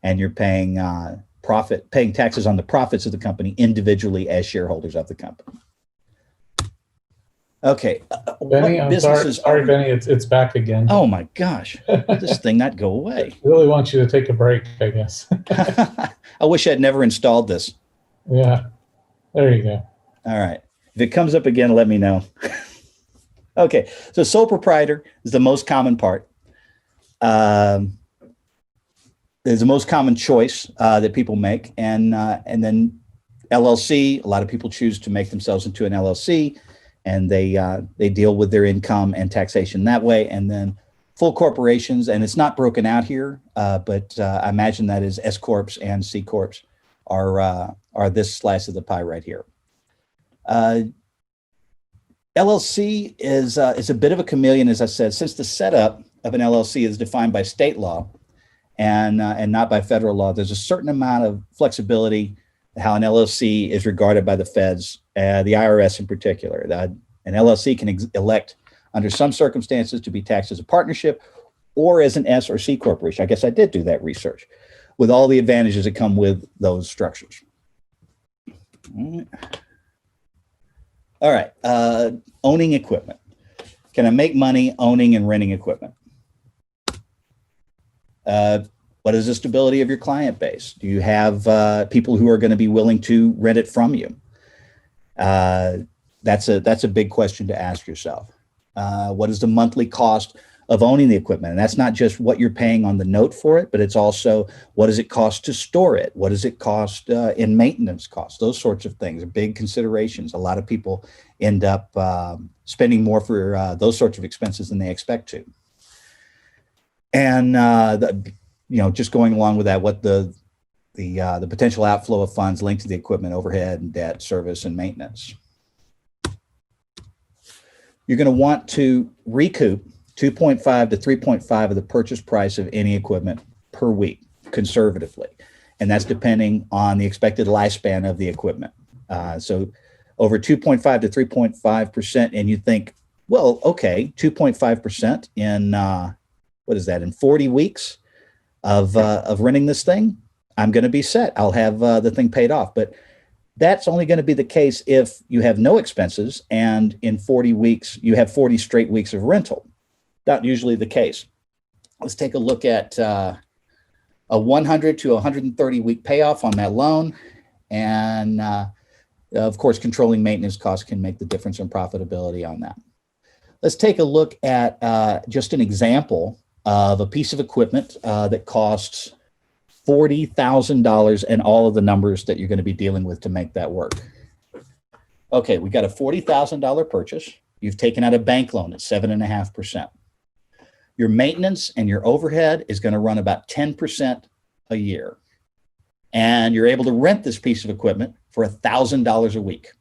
and you're paying taxes on the profits of the company individually as shareholders of the company. Okay. Benny, I'm sorry, Benny, it's back again. Oh my gosh, this thing not go away. I really want you to take a break, I guess. I wish I'd never installed this. Yeah, there you go. All right. If it comes up again, let me know. Okay. So sole proprietor is the most common part. Is the most common choice that people make. And then LLC, a lot of people choose to make themselves into an LLC, and they deal with their income and taxation that way. And then full corporations, and it's not broken out here, but I imagine that is S Corps and C Corps are this slice of the pie right here. LLC is a bit of a chameleon, as I said, since the setup of an LLC is defined by state law and not by federal law. There's a certain amount of flexibility how an LLC is regarded by the feds, the IRS in particular. An LLC can elect under some circumstances to be taxed as a partnership or as an S or C corporation. I guess I did do that research with all the advantages that come with those structures. All right, owning equipment. Can I make money owning and renting equipment? What is the stability of your client base? Do you have people who are going to be willing to rent it from you? That's a big question to ask yourself. What is the monthly cost of owning the equipment? And that's not just what you're paying on the note for it, but it's also what does it cost to store it? What does it cost in maintenance costs? Those sorts of things are big considerations. A lot of people end up spending more for those sorts of expenses than they expect to. And just going along with that, what the potential outflow of funds linked to the equipment, overhead, and debt, service, and maintenance. You're going to want to recoup 2.5 to 3.5 of the purchase price of any equipment per week, conservatively. And that's depending on the expected lifespan of the equipment. So over 2.5 to 3.5%, and you think, well, okay, 2.5% in, what is that, in 40 weeks of renting this thing, I'm going to be set. I'll have the thing paid off. But That's only going to be the case if you have no expenses and in 40 weeks, you have 40 straight weeks of rental. Not usually the case. Let's take a look at a 100 to 130 week payoff on that loan. And of course, controlling maintenance costs can make the difference in profitability on that. Let's take a look at just an example of a piece of equipment that costs $40,000 and all of the numbers that you're going to be dealing with to make that work. Okay, we got a $40,000 purchase. You've taken out a bank loan at 7.5%. Your maintenance and your overhead is going to run about 10% a year. And you're able to rent this piece of equipment for $1,000 a week,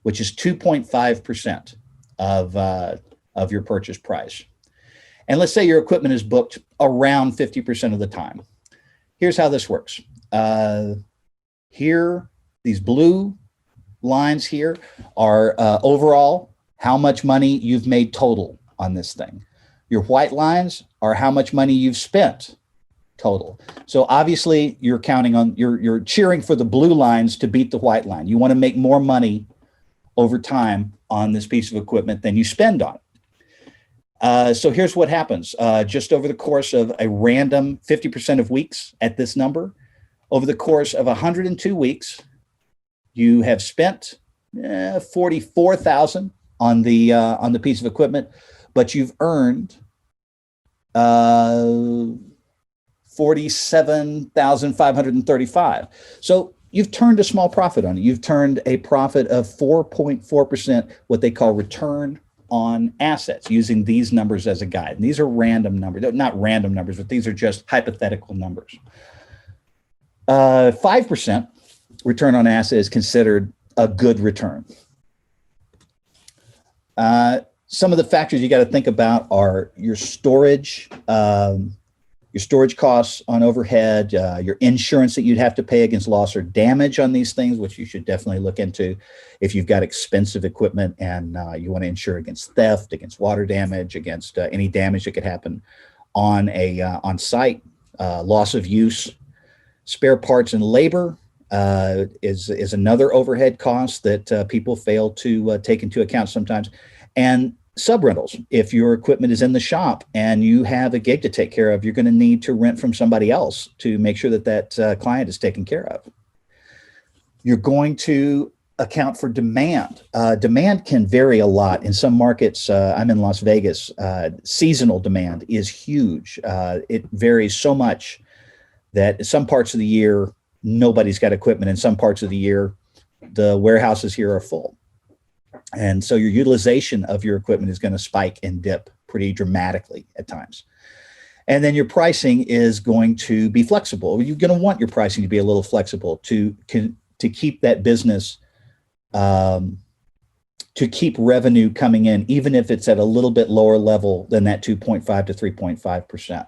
which is 2.5% of your purchase price. And let's say your equipment is booked around 50% of the time. Here's how this works. Here, these blue lines here are overall how much money you've made total on this thing. Your white lines are how much money you've spent total. So obviously you're counting on, you're cheering for the blue lines to beat the white line. You want to make more money over time on this piece of equipment than you spend on it. So here's what happens. Just over the course of a random 50% of weeks at this number, over the course of 102 weeks, you have spent $44,000 on the piece of equipment, but you've earned $47,535. So you've turned a small profit on it. You've turned a profit of 4.4%, what they call return on assets, using these numbers as a guide. And these are random numbers, not random numbers, but these are just hypothetical numbers. 5% return on asset is considered a good return. Some of the factors you got to think about are your storage costs on overhead, your insurance that you'd have to pay against loss or damage on these things, which you should definitely look into if you've got expensive equipment and you want to insure against theft, against water damage, against any damage that could happen on on site, loss of use. Spare parts and labor is another overhead cost that people fail to take into account sometimes. And subrentals. If your equipment is in the shop and you have a gig to take care of, you're going to need to rent from somebody else to make sure that client is taken care of. You're going to account for demand. Demand can vary a lot. In some markets, I'm in Las Vegas, seasonal demand is huge. It varies so much that some parts of the year, nobody's got equipment. In some parts of the year, the warehouses here are full. And so your utilization of your equipment is going to spike and dip pretty dramatically at times. And then your pricing is going to be flexible. You're going to want your pricing to be a little flexible to keep that business, to keep revenue coming in, even if it's at a little bit lower level than that 2.5 to 3.5%.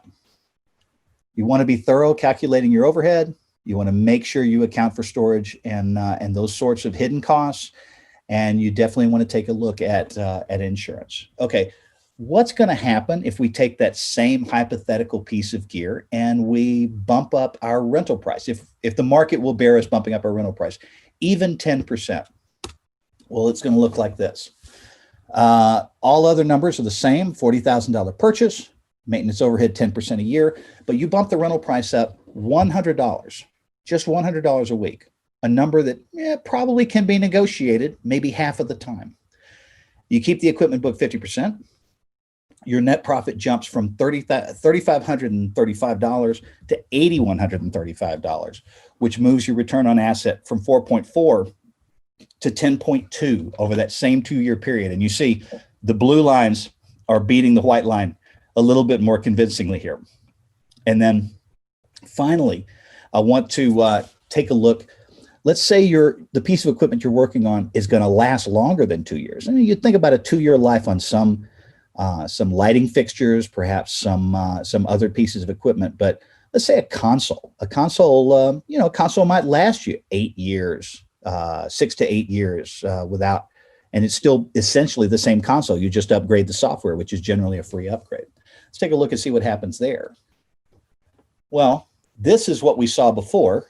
You want to be thorough calculating your overhead. You want to make sure you account for storage and those sorts of hidden costs. And you definitely want to take a look at insurance. Okay, what's going to happen if we take that same hypothetical piece of gear and we bump up our rental price? If the market will bear us bumping up our rental price, even 10%, well, it's going to look like this. All other numbers are the same, $40,000 purchase, maintenance overhead 10% a year, but you bump the rental price up $100, just $100 a week. A number that probably can be negotiated maybe half of the time. You keep the equipment book 50%. Your net profit jumps from $3,535 to $8,135, which moves your return on asset from 4.4 to 10.2 over that same 2-year period. And you see the blue lines are beating the white line a little bit more convincingly here. And then finally, I want to take a look. Let's say the piece of equipment you're working on is going to last longer than 2 years. And you think about a 2-year life on some lighting fixtures, perhaps some other pieces of equipment. But let's say a console. A console might last you 8 years, 6 to 8 years and it's still essentially the same console. You just upgrade the software, which is generally a free upgrade. Let's take a look and see what happens there. Well, this is what we saw before,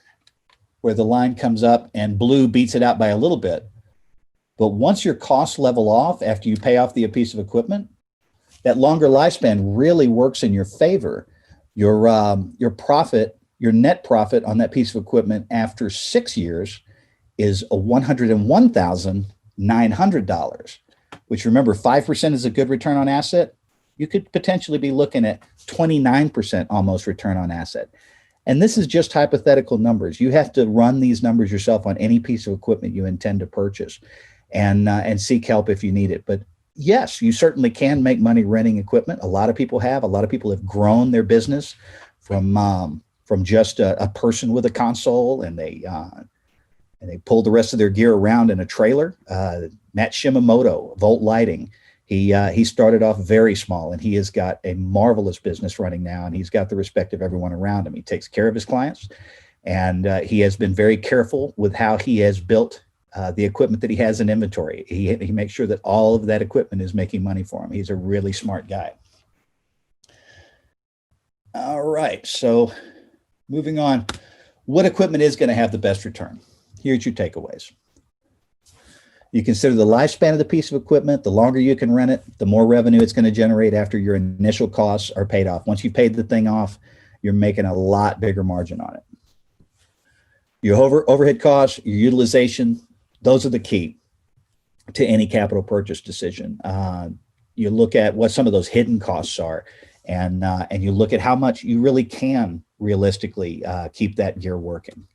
where the line comes up and blue beats it out by a little bit. But once your costs level off after you pay off the piece of equipment, that longer lifespan really works in your favor. Your profit, your net profit on that piece of equipment after 6 years is $101,900, which, remember, 5% is a good return on asset. You could potentially be looking at 29% almost return on asset. And this is just hypothetical numbers. You have to run these numbers yourself on any piece of equipment you intend to purchase, and seek help if you need it. But yes, you certainly can make money renting equipment. A lot of people have. A lot of people have grown their business from just a person with a console, and they pull the rest of their gear around in a trailer. Matt Shimamoto, Volt Lighting, he started off very small, and he has got a marvelous business running now, and he's got the respect of everyone around him. He takes care of his clients, and he has been very careful with how he has built the equipment that he has in inventory. He makes sure that all of that equipment is making money for him. He's a really smart guy. All right, so moving on. What equipment is going to have the best return? Here's your takeaways. You consider the lifespan of the piece of equipment. The longer you can rent it, the more revenue it's going to generate after your initial costs are paid off. Once you paid the thing off, you're making a lot bigger margin on it. Your overhead costs, your utilization, those are the key to any capital purchase decision. You look at what some of those hidden costs are, and you look at how much you really can realistically keep that gear working.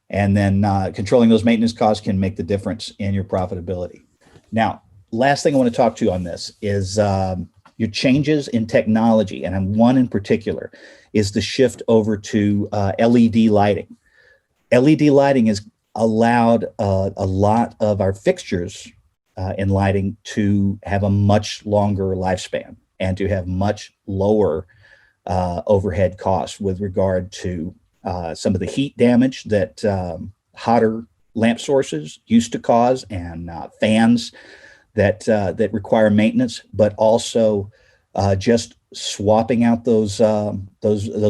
And then controlling those maintenance costs can make the difference in your profitability. Now, last thing I want to talk to you on this is your changes in technology, and one in particular is the shift over to LED lighting. LED lighting has allowed a lot of our fixtures in lighting to have a much longer lifespan and to have much lower overhead costs with regard to some of the heat damage that hotter lamp sources used to cause, and fans that require maintenance, but also just swapping out those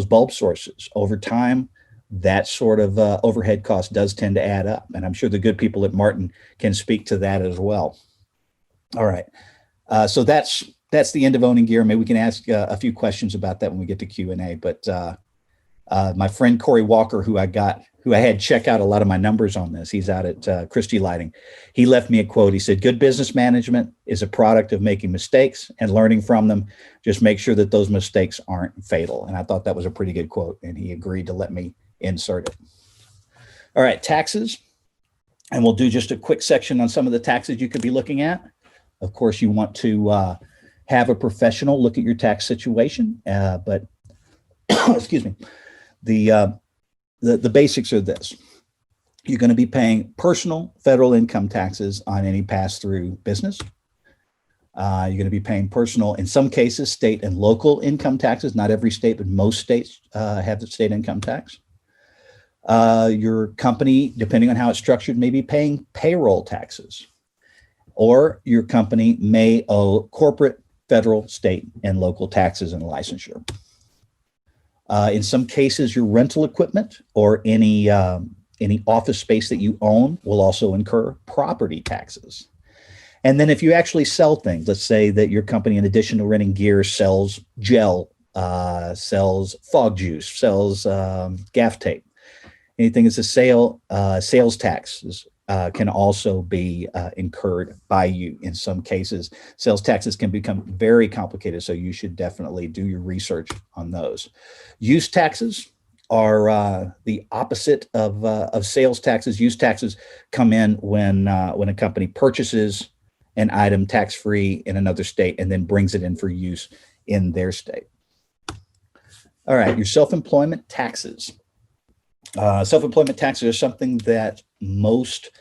bulb sources over time. That sort of overhead cost does tend to add up, and I'm sure the good people at Martin can speak to that as well. All right, so that's the end of owning gear. Maybe we can ask a few questions about that when we get to Q&A. But my friend Corey Walker, who I had check out a lot of my numbers on this, he's out at Christie Lighting. He left me a quote. He said, "Good business management is a product of making mistakes and learning from them. Just make sure that those mistakes aren't fatal." And I thought that was a pretty good quote, and he agreed to let me insert it. All right, taxes. And we'll do just a quick section on some of the taxes you could be looking at. Of course, you want to have a professional look at your tax situation, but excuse me, the basics are this. You're going to be paying personal federal income taxes on any pass-through business. You're going to be paying personal, in some cases, state and local income taxes. Not every state, but most states have the state income tax. Your company, depending on how it's structured, may be paying payroll taxes, or your company may owe corporate, federal, state, and local taxes and licensure. In some cases, your rental equipment or any office space that you own will also incur property taxes. And then if you actually sell things, let's say that your company, in addition to renting gear, sells gel, sells fog juice, sells gaff tape. Anything that's a sale, sales taxes can also be incurred by you in some cases. Sales taxes can become very complicated, so you should definitely do your research on those. Use taxes are the opposite of sales taxes. Use taxes come in when a company purchases an item tax-free in another state and then brings it in for use in their state. All right, your self-employment taxes. Self-employment taxes are something that most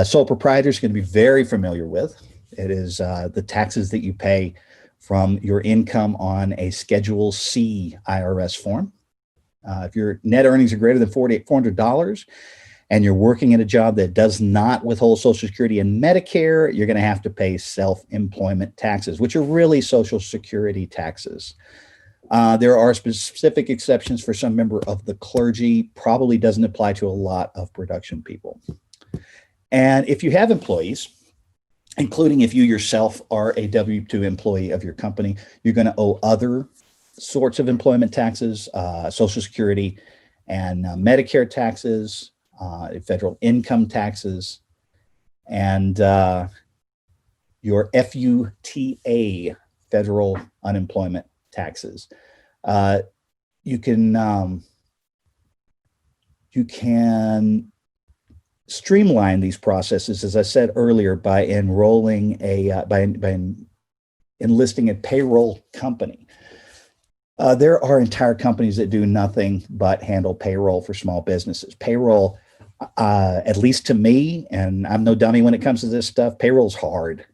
sole proprietors are going to be very familiar with. It is the taxes that you pay from your income on a Schedule C IRS form. If your net earnings are greater than $400 and you're working at a job that does not withhold Social Security and Medicare, you're going to have to pay self-employment taxes, which are really Social Security taxes. There are specific exceptions for some member of the clergy, probably doesn't apply to a lot of production people. And if you have employees, including if you yourself are a W-2 employee of your company, you're going to owe other sorts of employment taxes, Social Security and Medicare taxes, federal income taxes, and your FUTA, federal unemployment taxes. You can streamline these processes, as I said earlier, by enrolling enlisting a payroll company. There are entire companies that do nothing but handle payroll for small businesses. Payroll, at least to me, and I'm no dummy when it comes to this stuff, payroll's hard.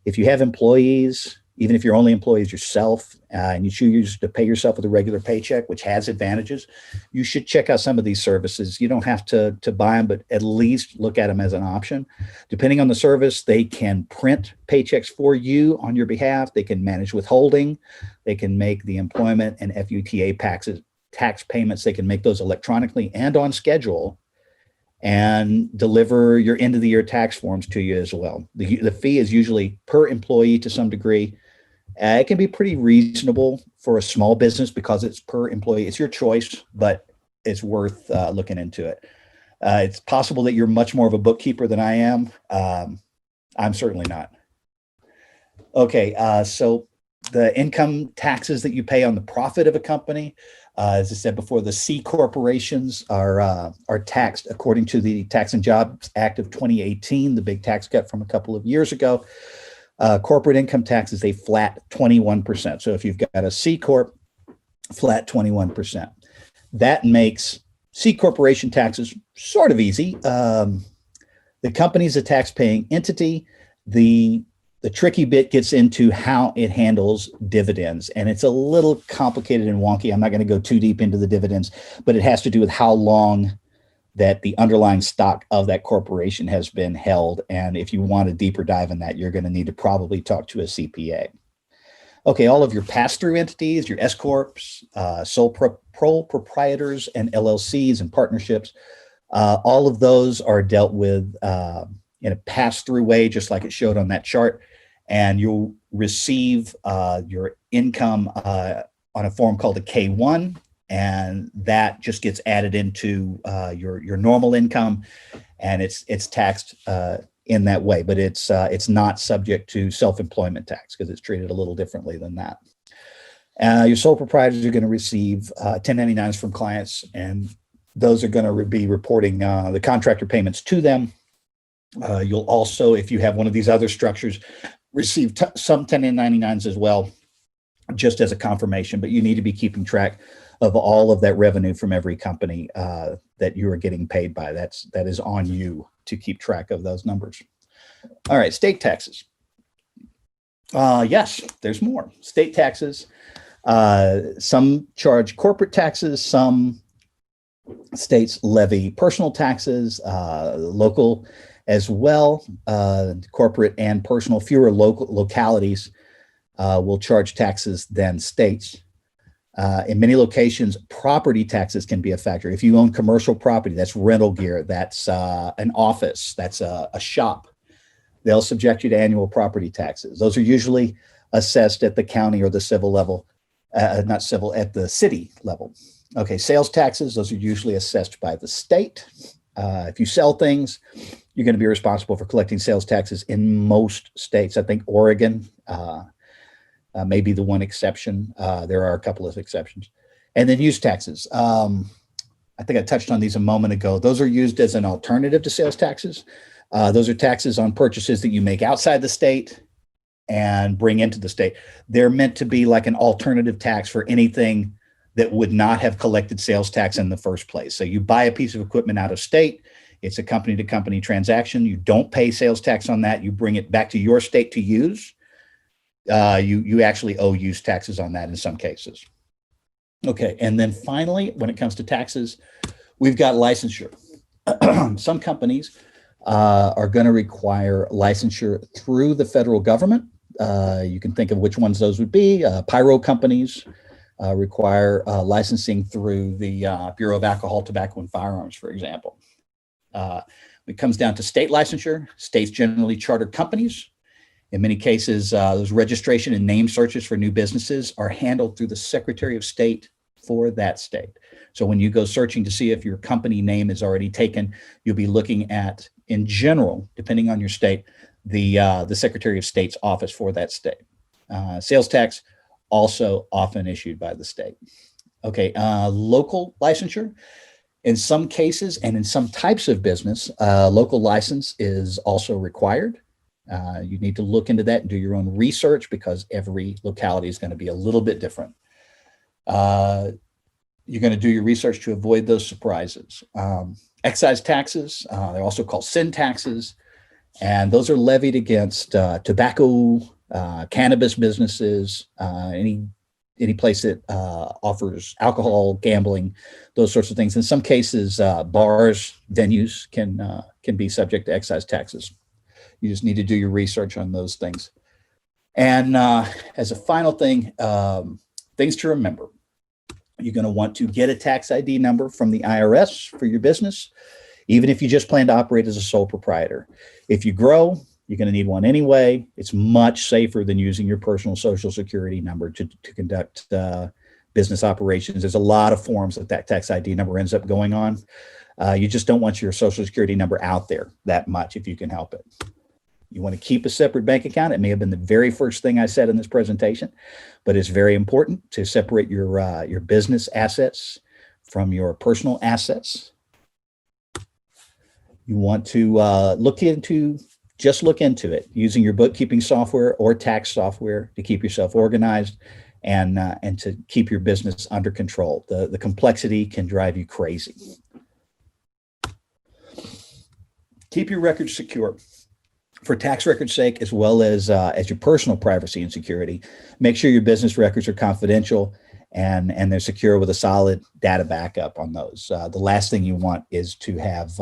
If you have employees, even if your only employee is yourself, and you choose to pay yourself with a regular paycheck, which has advantages, you should check out some of these services. You don't have to buy them, but at least look at them as an option. Depending on the service, they can print paychecks for you on your behalf. They can manage withholding. They can make the employment and FUTA tax payments. They can make those electronically and on schedule, and deliver your end of the year tax forms to you as well. The fee is usually per employee to some degree. It can be pretty reasonable for a small business because it's per employee. It's your choice, but it's worth looking into it. It's possible that you're much more of a bookkeeper than I am. I'm certainly not. Okay, so the income taxes that you pay on the profit of a company, as I said before, the C corporations are taxed according to the Tax and Jobs Act of 2018, the big tax cut from a couple of years ago. Corporate income tax is a flat 21%. So if you've got a C corp, flat 21%. That makes C corporation taxes sort of easy. The company's a tax-paying entity. The tricky bit gets into how it handles dividends, and it's a little complicated and wonky. I'm not going to go too deep into the dividends, but it has to do with how long that the underlying stock of that corporation has been held. And if you want a deeper dive in that, you're going to need to probably talk to a CPA. Okay, all of your pass-through entities, your S-corps, sole proprietors and LLCs and partnerships, all of those are dealt with in a pass-through way, just like it showed on that chart. And you'll receive your income on a form called a K-1, and that just gets added into your normal income, and it's taxed in that way. But it's not subject to self-employment tax because it's treated a little differently than that. Your sole proprietors are going to receive 1099s from clients, and those are going to be reporting the contractor payments to them. You'll also, if you have one of these other structures, receive some 1099s as well, just as a confirmation, but you need to be keeping track of all of that revenue from every company that you are getting paid by. That is on you to keep track of those numbers. All right, state taxes. Yes, there's more. State taxes. Some charge corporate taxes. Some states levy personal taxes, local as well, corporate and personal. Fewer local localities will charge taxes than states. In many locations, property taxes can be a factor. If you own commercial property, that's rental gear, that's an office, that's a shop, they'll subject you to annual property taxes. Those are usually assessed at the county or the civil level, not civil, at the city level. Okay, sales taxes, those are usually assessed by the state. If you sell things, you're going to be responsible for collecting sales taxes in most states. I think Oregon may be the one exception. There are a couple of exceptions. And then use taxes. I think I touched on these a moment ago. Those are used as an alternative to sales taxes. Those are taxes on purchases that you make outside the state and bring into the state. They're meant to be like an alternative tax for anything that would not have collected sales tax in the first place. So you buy a piece of equipment out of state, it's a company-to-company transaction. You don't pay sales tax on that. You bring it back to your state to use. You actually owe use taxes on that in some cases. Okay, and then finally, when it comes to taxes, we've got licensure. Some companies are going to require licensure through the federal government. You can think of which ones those would be. Pyro companies, require licensing through the Bureau of Alcohol, Tobacco, and Firearms, for example. It comes down to state licensure. States generally charter companies. In many cases, those registration and name searches for new businesses are handled through the Secretary of State for that state. So when you go searching to see if your company name is already taken, you'll be looking at, in general, depending on your state, the Secretary of State's office for that state. Sales tax also often issued by the state. Okay, local licensure. In some cases and in some types of business, local license is also required. You need to look into that and do your own research because every locality is going to be a little bit different. You're going to do your research to avoid those surprises. Excise taxes, they're also called sin taxes, and those are levied against tobacco, cannabis businesses, any place that offers alcohol, gambling, those sorts of things. In some cases, bars, venues can be subject to excise taxes. You just need to do your research on those things. And as a final thing, things to remember. You're going to want to get a tax ID number from the IRS for your business, even if you just plan to operate as a sole proprietor. If you grow, you're going to need one anyway. It's much safer than using your personal Social Security number to conduct business operations. There's a lot of forms that tax ID number ends up going on. You just don't want your Social Security number out there that much if you can help it. You want to keep a separate bank account. It may have been the very first thing I said in this presentation, but it's very important to separate your business assets from your personal assets. You want to look into it using your bookkeeping software or tax software to keep yourself organized and to keep your business under control. The complexity can drive you crazy. Keep your records secure. For tax records' sake, as well as your personal privacy and security, make sure your business records are confidential and they're secure with a solid data backup on those. The last thing you want is to have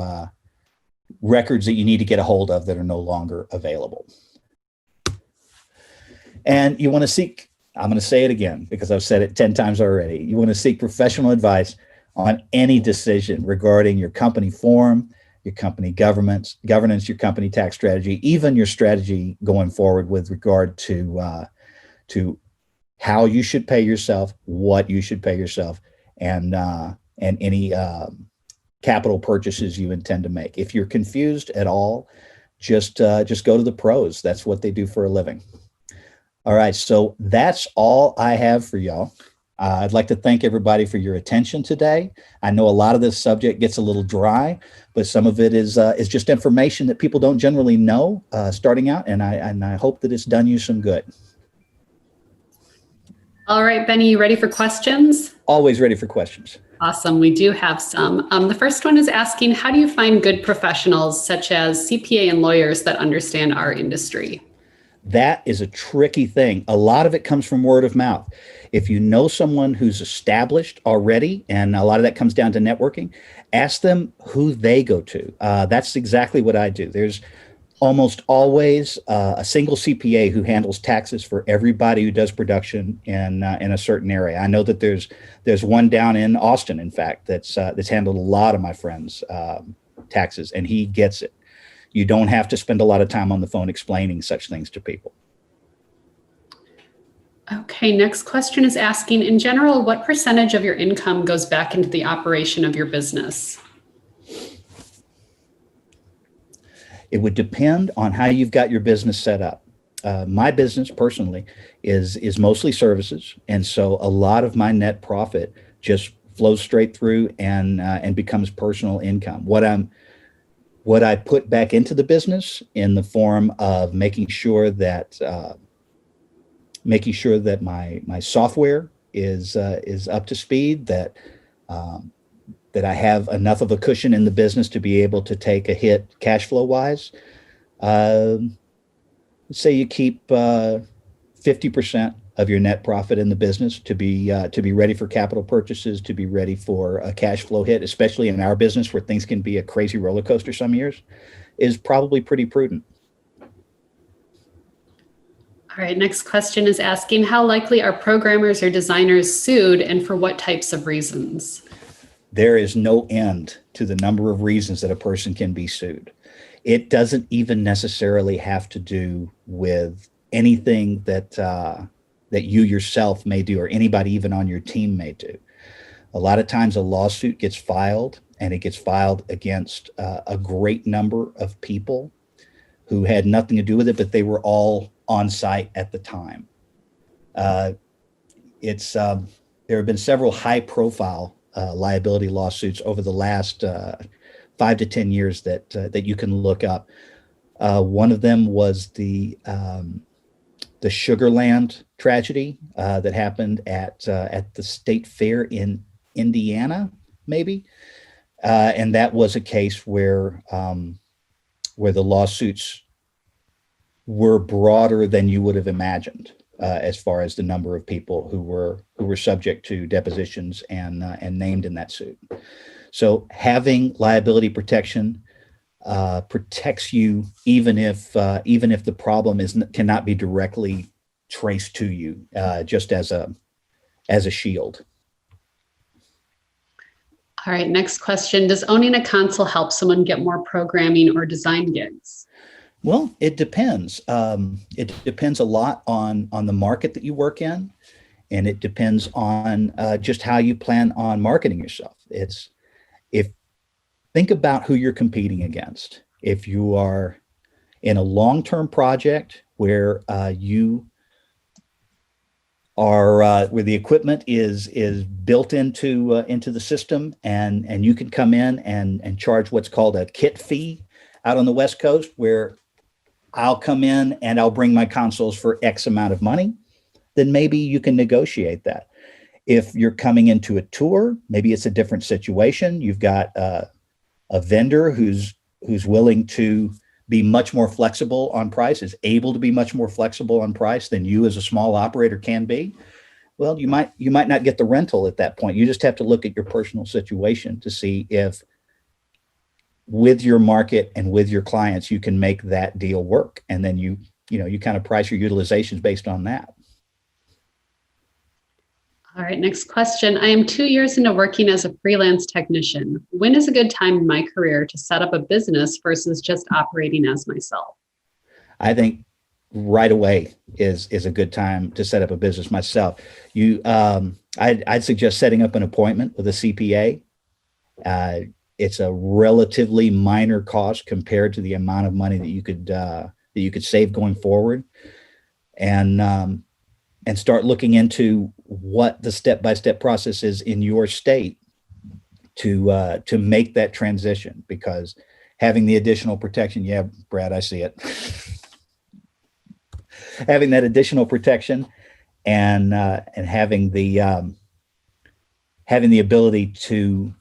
records that you need to get a hold of that are no longer available. And you want to seek, I'm going to say it again because I've said it 10 times already, you want to seek professional advice on any decision regarding your company form, your company governance, your company tax strategy, even your strategy going forward with regard to how you should pay yourself, what you should pay yourself, and any capital purchases you intend to make. If you're confused at all, just go to the pros. That's what they do for a living. All right, so that's all I have for y'all. I'd like to thank everybody for your attention today. I know a lot of this subject gets a little dry, but some of it is just information that people don't generally know starting out, and I hope that it's done you some good. All right, Benny, you ready for questions? Always ready for questions. Awesome. We do have some. The first one is asking, how do you find good professionals such as CPA and lawyers that understand our industry? That is a tricky thing. A lot of it comes from word of mouth. If you know someone who's established already, and a lot of that comes down to networking, ask them who they go to. That's exactly what I do. There's almost always a single CPA who handles taxes for everybody who does production in a certain area. I know that there's one down in Austin, in fact, that's handled a lot of my friends' taxes, and he gets it. You don't have to spend a lot of time on the phone explaining such things to people. Okay, next question is asking, in general, what percentage of your income goes back into the operation of your business? It would depend on how you've got your business set up. My business personally is mostly services. And so a lot of my net profit just flows straight through and becomes personal income. What I put back into the business in the form of making sure that my software is up to speed, that I have enough of a cushion in the business to be able to take a hit cash flow wise. Let's say you keep 50% of your net profit in the business to be ready for capital purchases, to be ready for a cash flow hit, especially in our business where things can be a crazy roller coaster some years, is probably pretty prudent. All right, next question is asking, how likely are programmers or designers sued and for what types of reasons? There is no end to the number of reasons that a person can be sued. It doesn't even necessarily have to do with anything that you yourself may do or anybody even on your team may do. A lot of times a lawsuit gets filed, and it gets filed against a great number of people who had nothing to do with it, but they were all on site at the time. There have been several high-profile liability lawsuits over the last 5 to 10 years that you can look up. One of them was the Sugarland tragedy that happened at the State Fair in Indiana, maybe, and that was a case where the lawsuits were broader than you would have imagined, as far as the number of people who were subject to depositions and named in that suit. So having liability protection protects you, even if the problem cannot be directly traced to you, just as a shield. All right, next question. Does owning a console help someone get more programming or design gigs? Well, it depends. It depends a lot on the market that you work in, and it depends on just how you plan on marketing yourself. Think about who you're competing against. If you are in a long-term project where you are where the equipment is built into the system, and you can come in and charge what's called a kit fee out on the West Coast, where I'll come in and I'll bring my consoles for X amount of money, then maybe you can negotiate that. If you're coming into a tour, maybe it's a different situation. You've got a vendor who's willing to be much more flexible on price, is able to be much more flexible on price than you as a small operator can be. Well, you might not get the rental at that point. You just have to look at your personal situation to see if with your market and with your clients, you can make that deal work. And then you kind of price your utilizations based on that. All right, next question. I am 2 years into working as a freelance technician. When is a good time in my career to set up a business versus just operating as myself? I think right away is a good time to set up a business myself. I'd suggest setting up an appointment with a CPA. It's a relatively minor cost compared to the amount of money that you could save going forward, and start looking into what the step-by-step process is in your state to make that transition. Because having the additional protection, yeah, Brad, I see it. Having that additional protection and having the ability to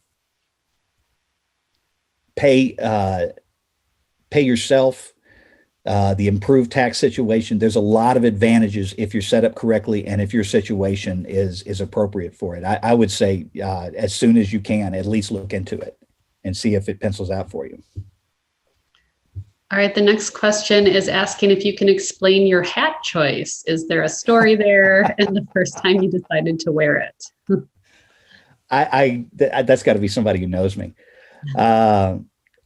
pay yourself, the improved tax situation. There's a lot of advantages if you're set up correctly and if your situation is appropriate for it. I would say as soon as you can, at least look into it and see if it pencils out for you. All right, the next question is asking if you can explain your hat choice. Is there a story there and the first time you decided to wear it? That's got to be somebody who knows me.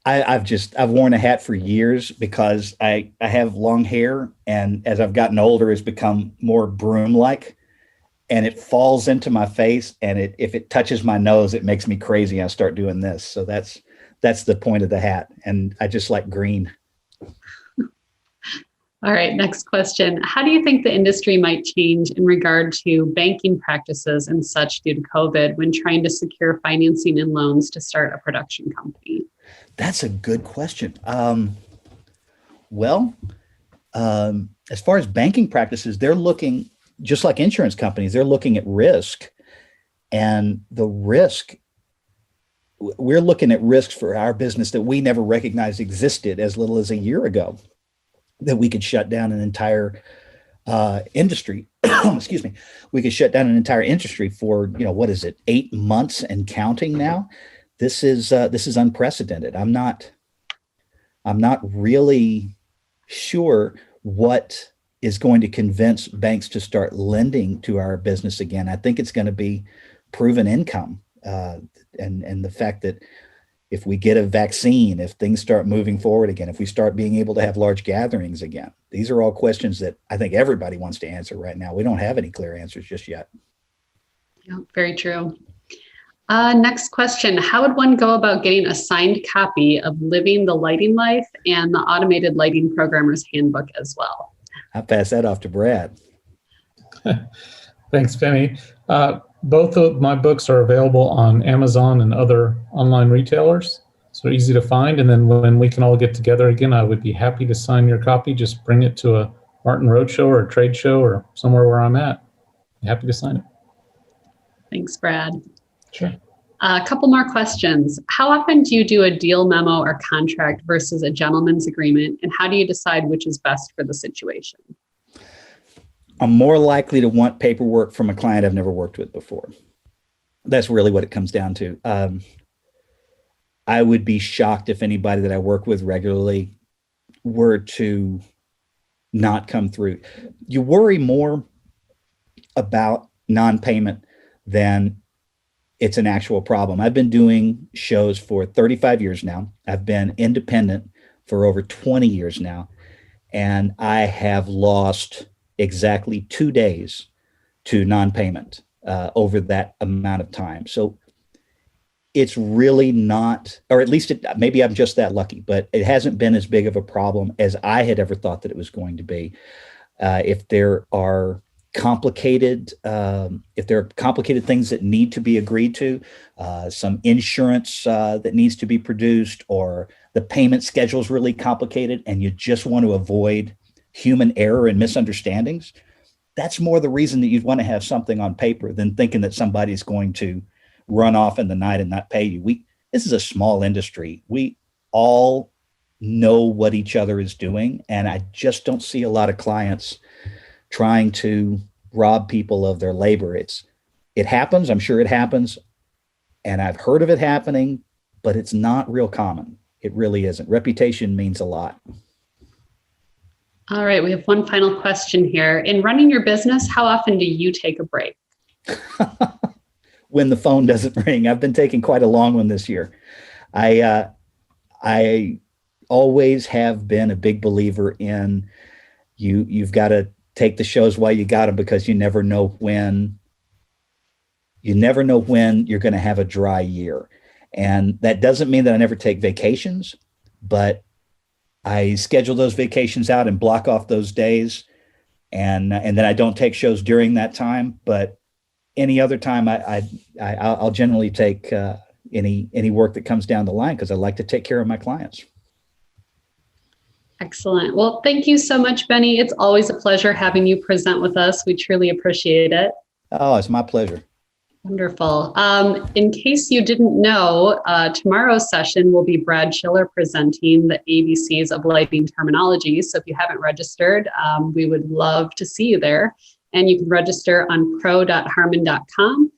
I've worn a hat for years because I have long hair, and as I've gotten older, it's become more broom-like, and it falls into my face, and if it touches my nose, it makes me crazy. I start doing this. So that's the point of the hat. And I just like green. All right, next question. How do you think the industry might change in regard to banking practices and such due to COVID when trying to secure financing and loans to start a production company? That's a good question. As far as banking practices, they're looking, just like insurance companies, they're looking at risk. And the risk, we're looking at risks for our business that we never recognized existed as little as a year ago, that we could shut down an entire industry. Excuse me. We could shut down an entire industry for, 8 months and counting now. This is unprecedented. I'm not really sure what is going to convince banks to start lending to our business again. I think it's going to be proven income. And the fact that if we get a vaccine, if things start moving forward again, if we start being able to have large gatherings again, these are all questions that I think everybody wants to answer right now. We don't have any clear answers just yet. Yeah, very true. Next question. How would one go about getting a signed copy of Living the Lighting Life and the Automated Lighting Programmer's Handbook as well? I'll pass that off to Brad. Thanks, Benny. Both of my books are available on Amazon and other online retailers, so easy to find. And then when we can all get together again, I would be happy to sign your copy. Just bring it to a Martin Roadshow or a trade show or somewhere where I'm at. Happy to sign it. Thanks, Brad. Sure. A couple more questions. How often do you do a deal memo or contract versus a gentleman's agreement? And how do you decide which is best for the situation? I'm more likely to want paperwork from a client I've never worked with before. That's really what it comes down to. I would be shocked if anybody that I work with regularly were to not come through. You worry more about non-payment than it's an actual problem. I've been doing shows for 35 years now. I've been independent for over 20 years now, and I have lost exactly 2 days to non-payment over that amount of time. So it's really not, or at least maybe I'm just that lucky, but it hasn't been as big of a problem as I had ever thought that it was going to be. If there are complicated things that need to be agreed to, some insurance that needs to be produced, or the payment schedule is really complicated and you just want to avoid human error and misunderstandings, that's more the reason that you'd want to have something on paper than thinking that somebody's going to run off in the night and not pay you. This is a small industry. We all know what each other is doing, and I just don't see a lot of clients trying to rob people of their labor. It happens. I'm sure it happens. And I've heard of it happening, but it's not real common. It really isn't. Reputation means a lot. All right. We have one final question here. In running your business, how often do you take a break? When the phone doesn't ring. I've been taking quite a long one this year. I always have been a big believer in you've got to take the shows while you got them, because you never know when you're going to have a dry year. And that doesn't mean that I never take vacations, but I schedule those vacations out and block off those days. And then I don't take shows during that time, but any other time I'll generally take any work that comes down the line, because I like to take care of my clients. Excellent. Well, thank you so much, Benny. It's always a pleasure having you present with us. We truly appreciate it. Oh, it's my pleasure. Wonderful. In case you didn't know, tomorrow's session will be Brad Schiller presenting the ABCs of lighting terminology. So if you haven't registered, we would love to see you there. And you can register on pro.harman.com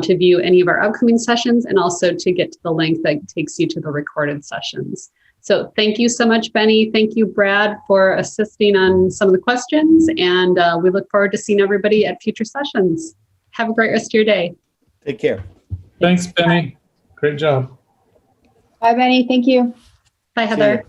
to view any of our upcoming sessions, and also to get to the link that takes you to the recorded sessions. So thank you so much, Benny. Thank you, Brad, for assisting on some of the questions. And we look forward to seeing everybody at future sessions. Have a great rest of your day. Take care. Thanks, Benny. Great job. Bye, Benny. Thank you. Bye, Heather.